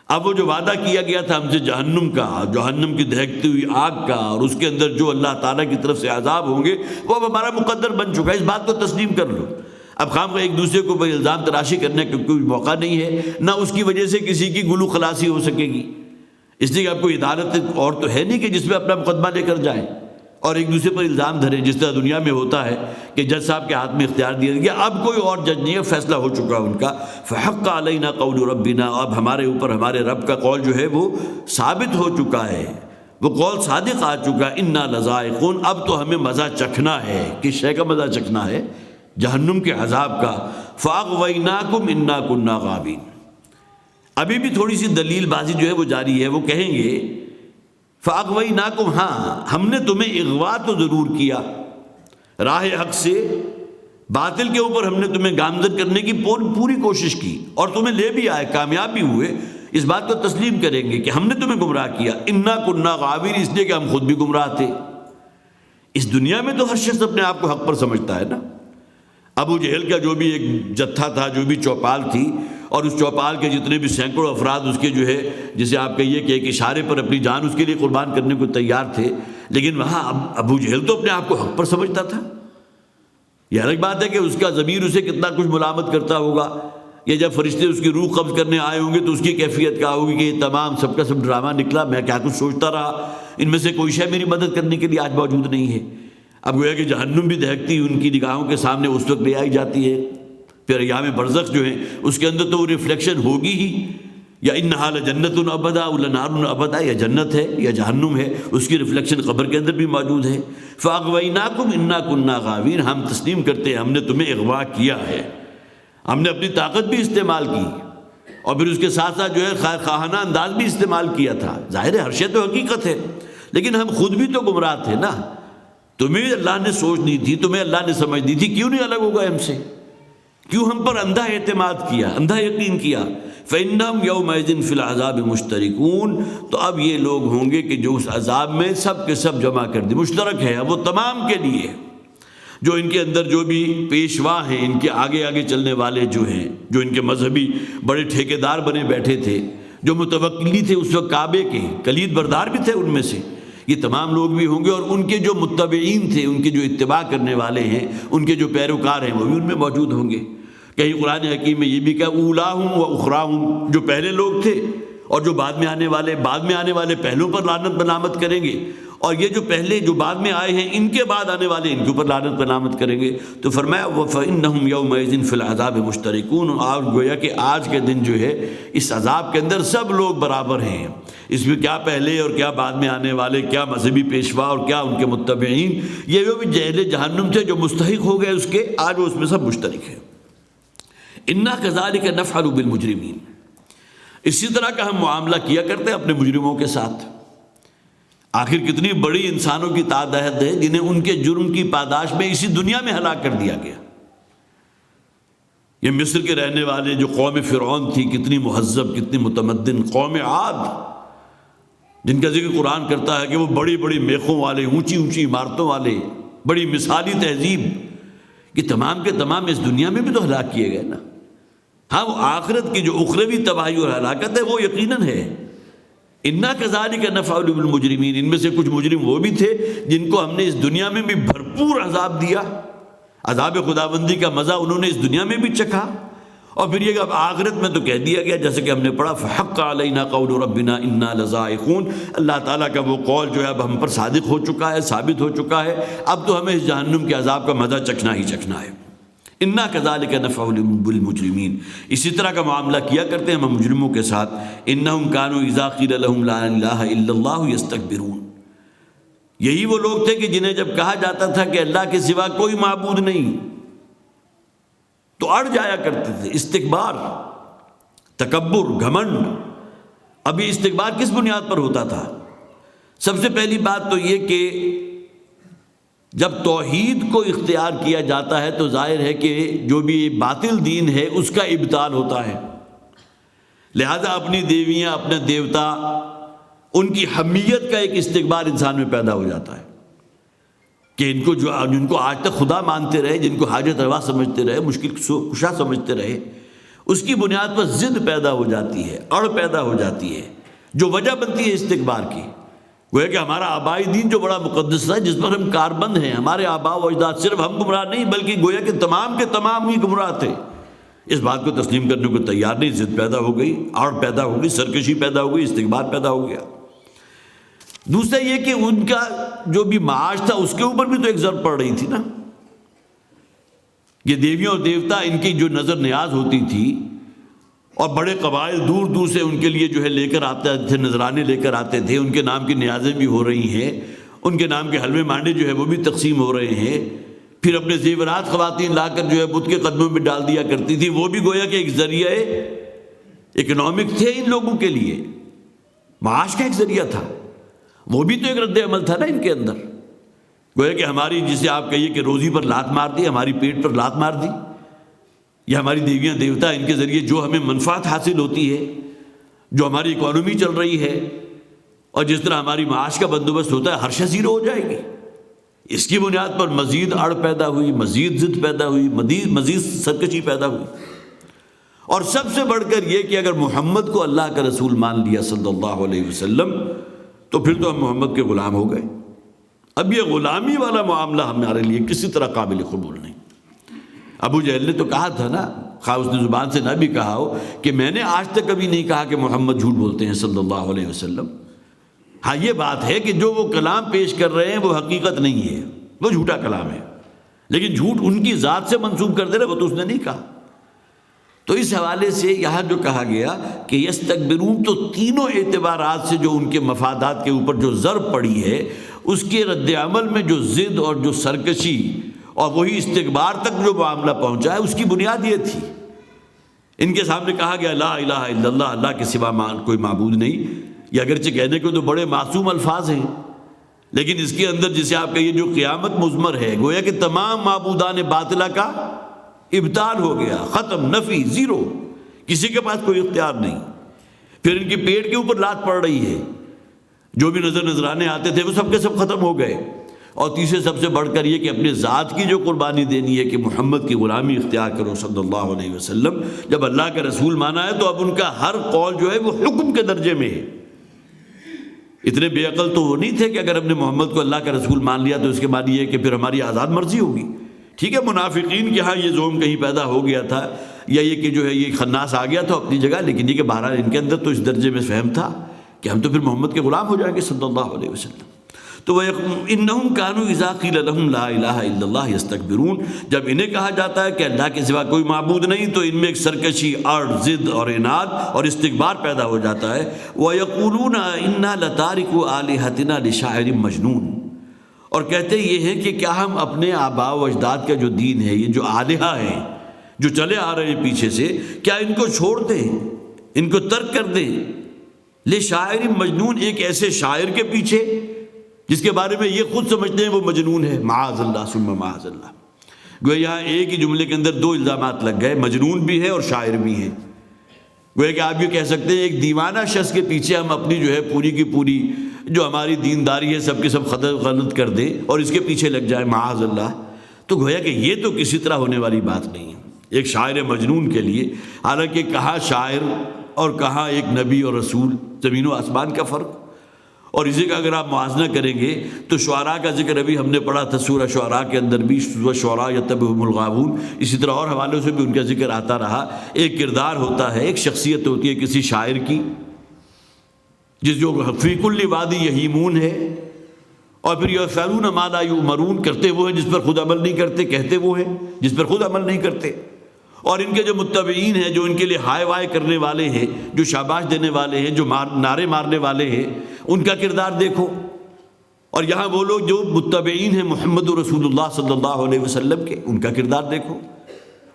اب وہ جو وعدہ کیا گیا تھا ہم سے جہنم کا، جہنم کی دہکتی ہوئی آگ کا، اور اس کے اندر جو اللہ تعالیٰ کی طرف سے عذاب ہوں گے، وہ اب ہمارا مقدر بن چکا ہے، اس بات کو تسلیم کر لو۔ اب خام ایک دوسرے کو کوئی الزام تراشی کرنے کا کوئی موقع نہیں ہے، نہ اس کی وجہ سے کسی کی گلو خلاصی ہو سکے گی، اس لیے کہ اب کوئی عدالت اور تو ہے نہیں کہ جس میں اپنا مقدمہ لے کر جائیں اور ایک دوسرے پر الزام دھریں، جس طرح دنیا میں ہوتا ہے کہ جج صاحب کے ہاتھ میں اختیار دیا گیا، اب کوئی اور جج نہیں ہے، فیصلہ ہو چکا ان کا۔ فحق علینا قول ربنا، اب ہمارے اوپر ہمارے رب کا قول جو ہے وہ ثابت ہو چکا ہے، وہ قول صادق آ چکا۔ انا لذائقون، اب تو ہمیں مزہ چکھنا ہے، کس شے کا مزہ چکھنا ہے؟ جہنم کے عذاب کا۔ فَأَغْوَيْنَاكُمْ إِنَّا كُنَّا غَاوِينَ۔ ابھی بھی تھوڑی سی دلیل بازی جو ہے وہ جاری ہے۔ وہ کہیں گے فَأَغْوَيْنَاكُمْ، ہاں ہم نے تمہیں اغوا تو ضرور کیا، راہ حق سے باطل کے اوپر ہم نے تمہیں گامزن کرنے کی پوری کوشش کی، اور تمہیں لے بھی آئے، کامیاب بھی ہوئے۔ اس بات کو تسلیم کریں گے کہ ہم نے تمہیں گمراہ کیا، انا کننا غاوین، اس لیے کہ ہم خود بھی گمراہ تھے۔ اس دنیا میں تو ہر شخص اپنے آپ کو حق پر سمجھتا ہے نا۔ ابو جہل کا جو بھی ایک جتھا تھا، جو بھی چوپال تھی، اور اس چوپال کے جتنے بھی سینکڑوں افراد اس کے جو ہے جسے آپ کہیے کہ ایک اشارے پر اپنی جان اس کے لیے قربان کرنے کو تیار تھے، لیکن وہاں ابو جہل تو اپنے آپ کو حق پر سمجھتا تھا۔ یہ الگ بات ہے کہ اس کا ضمیر اسے کتنا کچھ ملامت کرتا ہوگا، یا جب فرشتے اس کی روح قبض کرنے آئے ہوں گے تو اس کی کیفیت کیا ہوگی کہ یہ تمام سب کا سب ڈرامہ نکلا، میں کیا کچھ سوچتا رہا، ان میں سے کوئی شے میری مدد کرنے کے لیے آج موجود نہیں ہے۔ اب گویا کہ جہنم بھی دہکتی ان کی نگاہوں کے سامنے اس وقت لے آئی جاتی ہے، پھر ایام برزخ جو ہیں اس کے اندر تو وہ ریفلیکشن ہوگی ہی، یا انہا لجنت ابدا ولنار ابدا، یا جنت ہے یا جہنم ہے، اس کی ریفلیکشن قبر کے اندر بھی موجود ہے۔ فاغویناکم انا کننا غاوین، ہم تسلیم کرتے ہیں ہم نے تمہیں اغوا کیا ہے، ہم نے اپنی طاقت بھی استعمال کی، اور پھر اس کے ساتھ ساتھ جو ہے خیر خواہانہ انداز بھی استعمال کیا تھا۔ ظاہر ہے ہر شے تو حقیقت ہے، لیکن ہم خود بھی تو گمراہ تھے نا۔ تمہیں اللہ نے سوچ دی تھی، تمہیں اللہ نے سمجھ دی تھی، کیوں نہیں الگ ہوگا ہم سے؟ کیوں ہم پر اندھا اعتماد کیا، اندھا یقین کیا؟ فَإِنَّهُمْ يَوْمَئِذٍ فِي الْعَذَابِ مُشْتَرِكُونَ، تو اب یہ لوگ ہوں گے کہ جو اس عذاب میں سب کے سب جمع کر دی، مشترک ہے وہ تمام کے لیے۔ جو ان کے اندر جو بھی پیشوا ہیں، ان کے آگے آگے چلنے والے جو ہیں، جو ان کے مذہبی بڑے ٹھیکیدار بنے بیٹھے تھے، جو متوکلی تھے اس وقت کعبے کے، کلید بردار بھی تھے ان میں سے، یہ تمام لوگ بھی ہوں گے، اور ان کے جو متبعین تھے، ان کے جو اتباع کرنے والے ہیں، ان کے جو پیروکار ہیں، وہ بھی ان میں موجود ہوں گے۔ کہیں قرآن حکیم میں یہ بھی کہا اولاہم و اخراہم، جو پہلے لوگ تھے اور جو بعد میں آنے والے پہلوں پر لعنت ملامت کریں گے، اور یہ جو پہلے جو بعد میں آئے ہیں ان کے بعد آنے والے ان کے اوپر لعنت ملامت کریں گے۔ تو فرمایا فَإِنَّهُمْ يَوْمَئِذٍ فِي الْعَذَابِ مُشْتَرِكُونَ، اور گویا کہ آج کے دن جو ہے اس عذاب کے اندر سب لوگ برابر ہیں، اس میں کیا پہلے اور کیا بعد میں آنے والے، کیا مذہبی پیشوا اور کیا ان کے متبعین، یہ جو بھی جہل جہنم تھے جو مستحق ہو گئے اس کے، آج وہ اس میں سب مشترک ہیں۔ اِنَّا كَذَلِكَ نَفْعَلُ بِالْمُجْرِمِينَ، اسی طرح کا ہم معاملہ کیا کرتے ہیں اپنے مجرموں کے ساتھ۔ آخر کتنی بڑی انسانوں کی تعداد ہے جنہیں ان کے جرم کی پاداش میں اسی دنیا میں ہلاک کر دیا گیا۔ یہ مصر کے رہنے والے جو قوم فرعون تھی، کتنی مہذب، کتنی متمدن، قوم عاد، جن کا ذکر قرآن کرتا ہے کہ وہ بڑی بڑی میخوں والے، اونچی اونچی عمارتوں والے، بڑی مثالی تہذیب، یہ تمام کے تمام اس دنیا میں بھی تو ہلاک کیے گئے نا۔ ہاں وہ آخرت کی جو اخروی تباہی اور ہلاکت ہے وہ یقیناً ہے۔ اِنَّا كَذَلِكَ نَفْعَلُ بِالْمُجْرِمِينَ، ان میں سے کچھ مجرم وہ بھی تھے جن کو ہم نے اس دنیا میں بھی بھرپور عذاب دیا، عذاب خداوندی کا مزہ انہوں نے اس دنیا میں بھی چکھا، اور پھر یہ کہ اب آخرت میں تو کہہ دیا گیا جیسے کہ ہم نے پڑھا فَحَقَّ عَلَيْنَا قَوْلُ رَبِّنَا إِنَّا لَذَائِقُونَ، اللہ تعالیٰ کا وہ قول جو ہے اب ہم پر صادق ہو چکا ہے، ثابت ہو چکا ہے، اب تو ہمیں اس جہنم کے عذاب کا مزہ چکھنا ہی چکھنا ہے۔ اِنَّا كَذَلِكَ نَفْعَلُ بِالْمُجْرِمِينَ، اسی طرح کا معاملہ کیا کرتے ہیں ہم مجرموں کے ساتھ۔ إِنَّهُمْ كَانُوا إِذَا قِيلَ لَهُمْ لَا إِلَٰهَ إِلَّا اللَّهُ يَسْتَكْبِرُونَ، یہی وہ لوگ تھے کہ جنہیں جب کہا جاتا تھا کہ اللہ کے سوا کوئی معبود نہیں تو اڑ جایا کرتے تھے، استکبار، تکبر، گھمنڈ۔ اب یہ استکبار کس بنیاد پر ہوتا تھا؟ سب سے پہلی بات تو یہ کہ جب توحید کو اختیار کیا جاتا ہے تو ظاہر ہے کہ جو بھی باطل دین ہے اس کا ابطال ہوتا ہے، لہذا اپنی دیویاں، اپنے دیوتا، ان کی حمیت کا ایک استکبار انسان میں پیدا ہو جاتا ہے کہ جن کو آج تک خدا مانتے رہے، جن کو حاجت روا سمجھتے رہے، مشکل کشا سمجھتے رہے، اس کی بنیاد پر ضد پیدا ہو جاتی ہے، اڑ پیدا ہو جاتی ہے، جو وجہ بنتی ہے استکبار کی۔ گویا کہ ہمارا آبائی دین جو بڑا مقدس ہے، جس پر ہم کاربند ہیں، ہمارے آباء و اجداد، صرف ہم گمراہ نہیں بلکہ گویا کہ تمام کے تمام ہی گمراہ تھے، اس بات کو تسلیم کرنے کو تیار نہیں، ضد پیدا ہو گئی، آڑ پیدا ہو گئی، سرکشی پیدا ہو گئی، استکبار پیدا ہو گیا۔ دوسرا یہ کہ ان کا جو بھی معاش تھا اس کے اوپر بھی تو ایک ضرب پڑ رہی تھی نا۔ یہ دیویوں اور دیوتا، ان کی جو نظر نیاز ہوتی تھی، اور بڑے قبائل دور دور سے ان کے لیے جو ہے لے کر آتے تھے، نذرانے لے کر آتے تھے، ان کے نام کی نیازیں بھی ہو رہی ہیں، ان کے نام کے حلوے مانڈے جو ہے وہ بھی تقسیم ہو رہے ہیں، پھر اپنے زیورات خواتین لا کر جو ہے بت کے قدموں میں ڈال دیا کرتی تھی، وہ بھی گویا کہ ایک ذریعہ اکنامک تھے ان لوگوں کے لیے، معاش کا ایک ذریعہ تھا، وہ بھی تو ایک رد عمل تھا نا ان کے اندر۔ گویا کہ ہماری جسے آپ کہیے کہ روزی پر لات مار دی، ہماری پیٹ پر لات مار دی، یا ہماری دیویاں دیوتا ان کے ذریعے جو ہمیں منفعت حاصل ہوتی ہے، جو ہماری اکانومی چل رہی ہے، اور جس طرح ہماری معاش کا بندوبست ہوتا ہے، ہر شے زیرو ہو جائے گی۔ اس کی بنیاد پر مزید اڑ پیدا ہوئی، مزید ضد پیدا ہوئی، مزید سرکشی پیدا ہوئی۔ اور سب سے بڑھ کر یہ کہ اگر محمد کو اللہ کا رسول مان لیا صلی اللہ علیہ وسلم تو پھر تو ہم محمد کے غلام ہو گئے۔ اب یہ غلامی والا معاملہ ہمارے لیے کسی طرح قابل قبول نہیں۔ ابو جہل نے تو کہا تھا نا، خواہ اس نے زبان سے نہ بھی کہا ہو، کہ میں نے آج تک کبھی نہیں کہا کہ محمد جھوٹ بولتے ہیں صلی اللہ علیہ وسلم۔ ہاں یہ بات ہے کہ جو وہ کلام پیش کر رہے ہیں وہ حقیقت نہیں ہے، وہ جھوٹا کلام ہے، لیکن جھوٹ ان کی ذات سے منسوب کر دے رہے وہ تو اس نے نہیں کہا۔ تو اس حوالے سے یہاں جو کہا گیا کہ یستکبرون، تو تینوں اعتبارات سے جو ان کے مفادات کے اوپر جو ضرب پڑی ہے، اس کے رد عمل میں جو ضد اور جو سرکشی اور وہی استکبار تک جو معاملہ پہنچا ہے، اس کی بنیاد یہ تھی۔ ان کے سامنے کہا گیا لا الہ الا اللہ، اللہ کے سوا کوئی معبود نہیں۔ یہ اگرچہ کہنے کو تو بڑے معصوم الفاظ ہیں، لیکن اس کے اندر جسے آپ کہیے جو قیامت مضمر ہے، گویا کہ تمام معبودان باطلہ کا ابطال ہو گیا، ختم، نفی، زیرو، کسی کے پاس کوئی اختیار نہیں۔ پھر ان کی پیٹ کے اوپر لات پڑ رہی ہے، جو بھی نذرانے آتے تھے وہ سب کے سب ختم ہو گئے۔ اور تیسرے سب سے بڑھ کر یہ کہ اپنے ذات کی جو قربانی دینی ہے کہ محمد کی غلامی اختیار کرو صلی اللہ علیہ وسلم۔ جب اللہ کا رسول مانا ہے تو اب ان کا ہر قول جو ہے وہ حکم کے درجے میں ہے۔ اتنے بے عقل تو وہ نہیں تھے کہ اگر ہم نے محمد کو اللہ کا رسول مان لیا تو اس کے بعد یہ کہ پھر ہماری آزاد مرضی ہوگی۔ ٹھیک ہے، منافقین کے ہاں یہ زوم کہیں پیدا ہو گیا تھا، یا یہ کہ جو ہے یہ خناس آ گیا تھا اپنی جگہ، لیکن یہ کہ بہرحال ان کے اندر تو اس درجے میں فہم تھا کہ ہم تو پھر محمد کے غلام ہو جائیں گے صلی اللہ علیہ وسلم۔ تو انہم کانوا اذا قیل لهم لا الہ الا اللہ یستکبرون، جب انہیں کہا جاتا ہے کہ اللہ کے سوا کوئی معبود نہیں تو ان میں ایک سرکشی، اڑ، ضد اور عناد اور استکبار پیدا ہو جاتا ہے۔ وَيَقُولُونَ إِنَّا لَتَارِكُو آلِهَتِنَا لِشَاعِرٍ مَجْنُونٍ، اور کہتے یہ ہیں کہ کیا ہم اپنے آباء و اجداد کا جو دین ہے، یہ جو آلہہ ہیں جو چلے آ رہے ہیں پیچھے سے، کیا ان کو چھوڑ دیں، ان کو ترک کر دیں، لِشَاعِرٍ مَجْنُونٍ، ایک ایسے شاعر کے پیچھے جس کے بارے میں یہ خود سمجھتے ہیں وہ مجنون ہے، معاذ اللہ ثم معاذ اللہ۔ گویا یہاں ایک ہی جملے کے اندر دو الزامات لگ گئے، مجنون بھی ہے اور شاعر بھی ہے۔ گویا کہ آپ یہ کہہ سکتے ہیں ایک دیوانہ شخص کے پیچھے ہم اپنی جو ہے پوری کی پوری جو ہماری دینداری ہے سب کے سب غلط کر دیں اور اس کے پیچھے لگ جائے، معاذ اللہ۔ تو گویا کہ یہ تو کسی طرح ہونے والی بات نہیں ہے ایک شاعر مجنون کے لیے۔ حالانکہ کہاں شاعر اور کہاں ایک نبی اور رسول، زمین و آسمان کا فرق۔ اور اسی کا اگر آپ موازنہ کریں گے تو شعراء کا ذکر ابھی ہم نے پڑھا تھا سورہ شعراء کے اندر بھی، شعراء یتبعہم الغاوون، اسی طرح اور حوالوں سے بھی ان کا ذکر آتا رہا۔ ایک کردار ہوتا ہے، ایک شخصیت ہوتی ہے کسی شاعر کی، جس جو فی کل وادی یہیمون ہے، اور پھر یفعلون ما لا یؤمرون، کرتے وہ ہیں جس پر خود عمل نہیں کرتے، کہتے وہ ہیں جس پر خود عمل نہیں کرتے۔ اور ان کے جو متبعین ہیں، جو ان کے لیے ہائے وائے کرنے والے ہیں، جو شاباش دینے والے ہیں، جو نعرے مارنے والے ہیں، ان کا کردار دیکھو۔ اور یہاں وہ لوگ جو متبعین ہیں محمد رسول اللہ صلی اللہ علیہ وسلم کے، ان کا کردار دیکھو،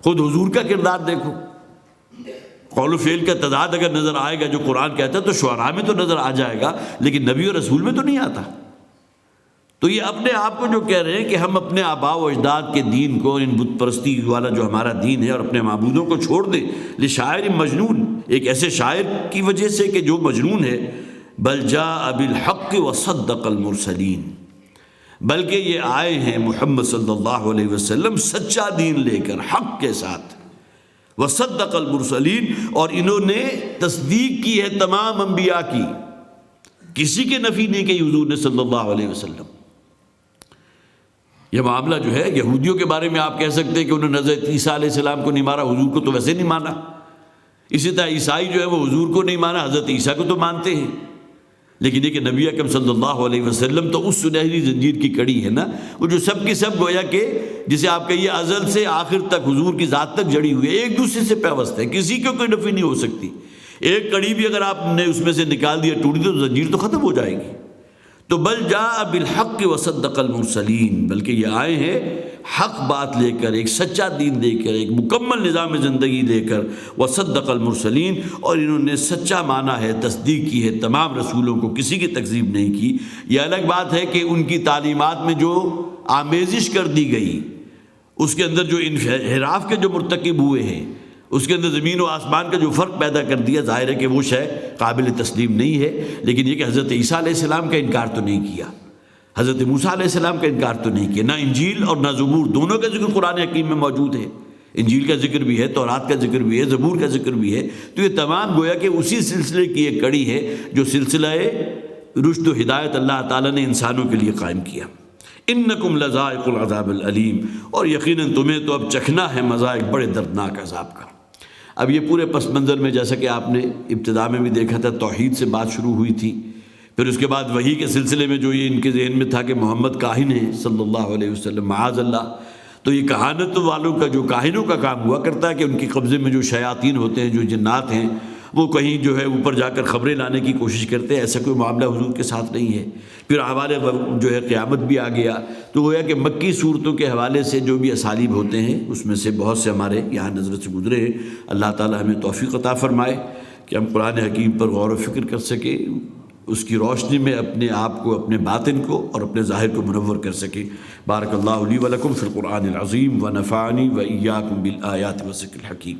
خود حضور کا کردار دیکھو۔ قول و فعل کا تضاد اگر نظر آئے گا جو قرآن کہتا ہے تو شعراء میں تو نظر آ جائے گا، لیکن نبی اور رسول میں تو نہیں آتا۔ تو یہ اپنے آپ کو جو کہہ رہے ہیں کہ ہم اپنے آباء و اجداد کے دین کو، ان بت پرستی والا جو ہمارا دین ہے اور اپنے معبودوں کو چھوڑ دیں، لشاعر مجنون، ایک ایسے شاعر کی وجہ سے کہ جو مجنون ہے۔ بل جاء بالحق وصدق المرسلین، بلکہ یہ آئے ہیں محمد صلی اللہ علیہ وسلم سچا دین لے کر، حق کے ساتھ، وصدق المرسلین، اور انہوں نے تصدیق کی ہے تمام انبیاء کی، کسی کے نفی نہیں کی حضور نے صلی اللہ علیہ وسلم۔ یہ معاملہ جو ہے یہودیوں کے بارے میں آپ کہہ سکتے ہیں کہ انہوں نے حضرت عیسیٰ علیہ السلام کو نہیں مارا، حضور کو تو ویسے نہیں مانا۔ اسی طرح عیسائی جو ہے وہ حضور کو نہیں مانا، حضرت عیسیٰ کو تو مانتے ہیں۔ لیکن یہ کہ نبی اکرم صلی اللہ علیہ وسلم تو اس سنہری زنجیر کی کڑی ہے نا، وہ جو سب کی سب گویا کہ جسے آپ کہیے ازل سے آخر تک حضور کی ذات تک جڑی ہوئی ہے، ایک دوسرے سے پیوست ہے، کسی کو کوئی نفی نہیں ہو سکتی۔ ایک کڑی بھی اگر آپ نے اس میں سے نکال دیا، ٹوٹ دی، تو زنجیر تو ختم ہو جائے گی۔ تو بل جاء بالحق وصدق المرسلین، بلکہ یہ آئے ہیں حق بات لے کر، ایک سچا دین دے کر، ایک مکمل نظام زندگی لے کر، وصدق المرسلین، اور انہوں نے سچا مانا ہے، تصدیق کی ہے تمام رسولوں کو، کسی کی تکذیب نہیں کی۔ یہ الگ بات ہے کہ ان کی تعلیمات میں جو آمیزش کر دی گئی، اس کے اندر جو انحراف کے جو مرتکب ہوئے ہیں، اس کے اندر زمین و آسمان کا جو فرق پیدا کر دیا، ظاہر ہے کہ وہ شے قابل تسلیم نہیں ہے۔ لیکن یہ کہ حضرت عیسیٰ علیہ السلام کا انکار تو نہیں کیا، حضرت موسیٰ علیہ السلام کا انکار تو نہیں کیا، نہ انجیل اور نہ زبور، دونوں کا ذکر قرآن حکیم میں موجود ہے۔ انجیل کا ذکر بھی ہے، تورات کا ذکر بھی ہے، زبور کا ذکر بھی ہے۔ تو یہ تمام گویا کہ اسی سلسلے کی ایک کڑی ہے جو سلسلہ رشد و ہدایت اللہ تعالیٰ نے انسانوں کے لیے قائم کیا۔ انکم لذائق العذاب العلیم، اور یقیناً تمہیں تو اب چکھنا ہے مزہ ایک بڑے دردناک عذاب کا۔ اب یہ پورے پس منظر میں جیسا کہ آپ نے ابتدا میں بھی دیکھا تھا، توحید سے بات شروع ہوئی تھی، پھر اس کے بعد وحی کے سلسلے میں جو یہ ان کے ذہن میں تھا کہ محمد کاہن ہے صلی اللہ علیہ وسلم، معاذ اللہ، تو یہ کہانت والوں کا جو کاہنوں کا کام ہوا کرتا ہے کہ ان کے قبضے میں جو شیاطین ہوتے ہیں، جو جنات ہیں، وہ کہیں جو ہے اوپر جا کر خبریں لانے کی کوشش کرتے ہیں۔ ایسا کوئی معاملہ حضور کے ساتھ نہیں ہے۔ پھر حوالے جو ہے قیامت بھی آ گیا، تو گویا کہ مکی صورتوں کے حوالے سے جو بھی اسالیب ہوتے ہیں، اس میں سے بہت سے ہمارے یہاں نظر سے گزرے ہیں۔ اللہ تعالی ہمیں توفیق عطا فرمائے کہ ہم قرآن حکیم پر غور و فکر کر سکیں، اس کی روشنی میں اپنے آپ کو، اپنے باطن کو اور اپنے ظاہر کو منور کر سکیں۔ بارک اللہ لی و لکم فی القرآن العظیم ونفعنی و ایاکم بالآیات والذکر الحکیم۔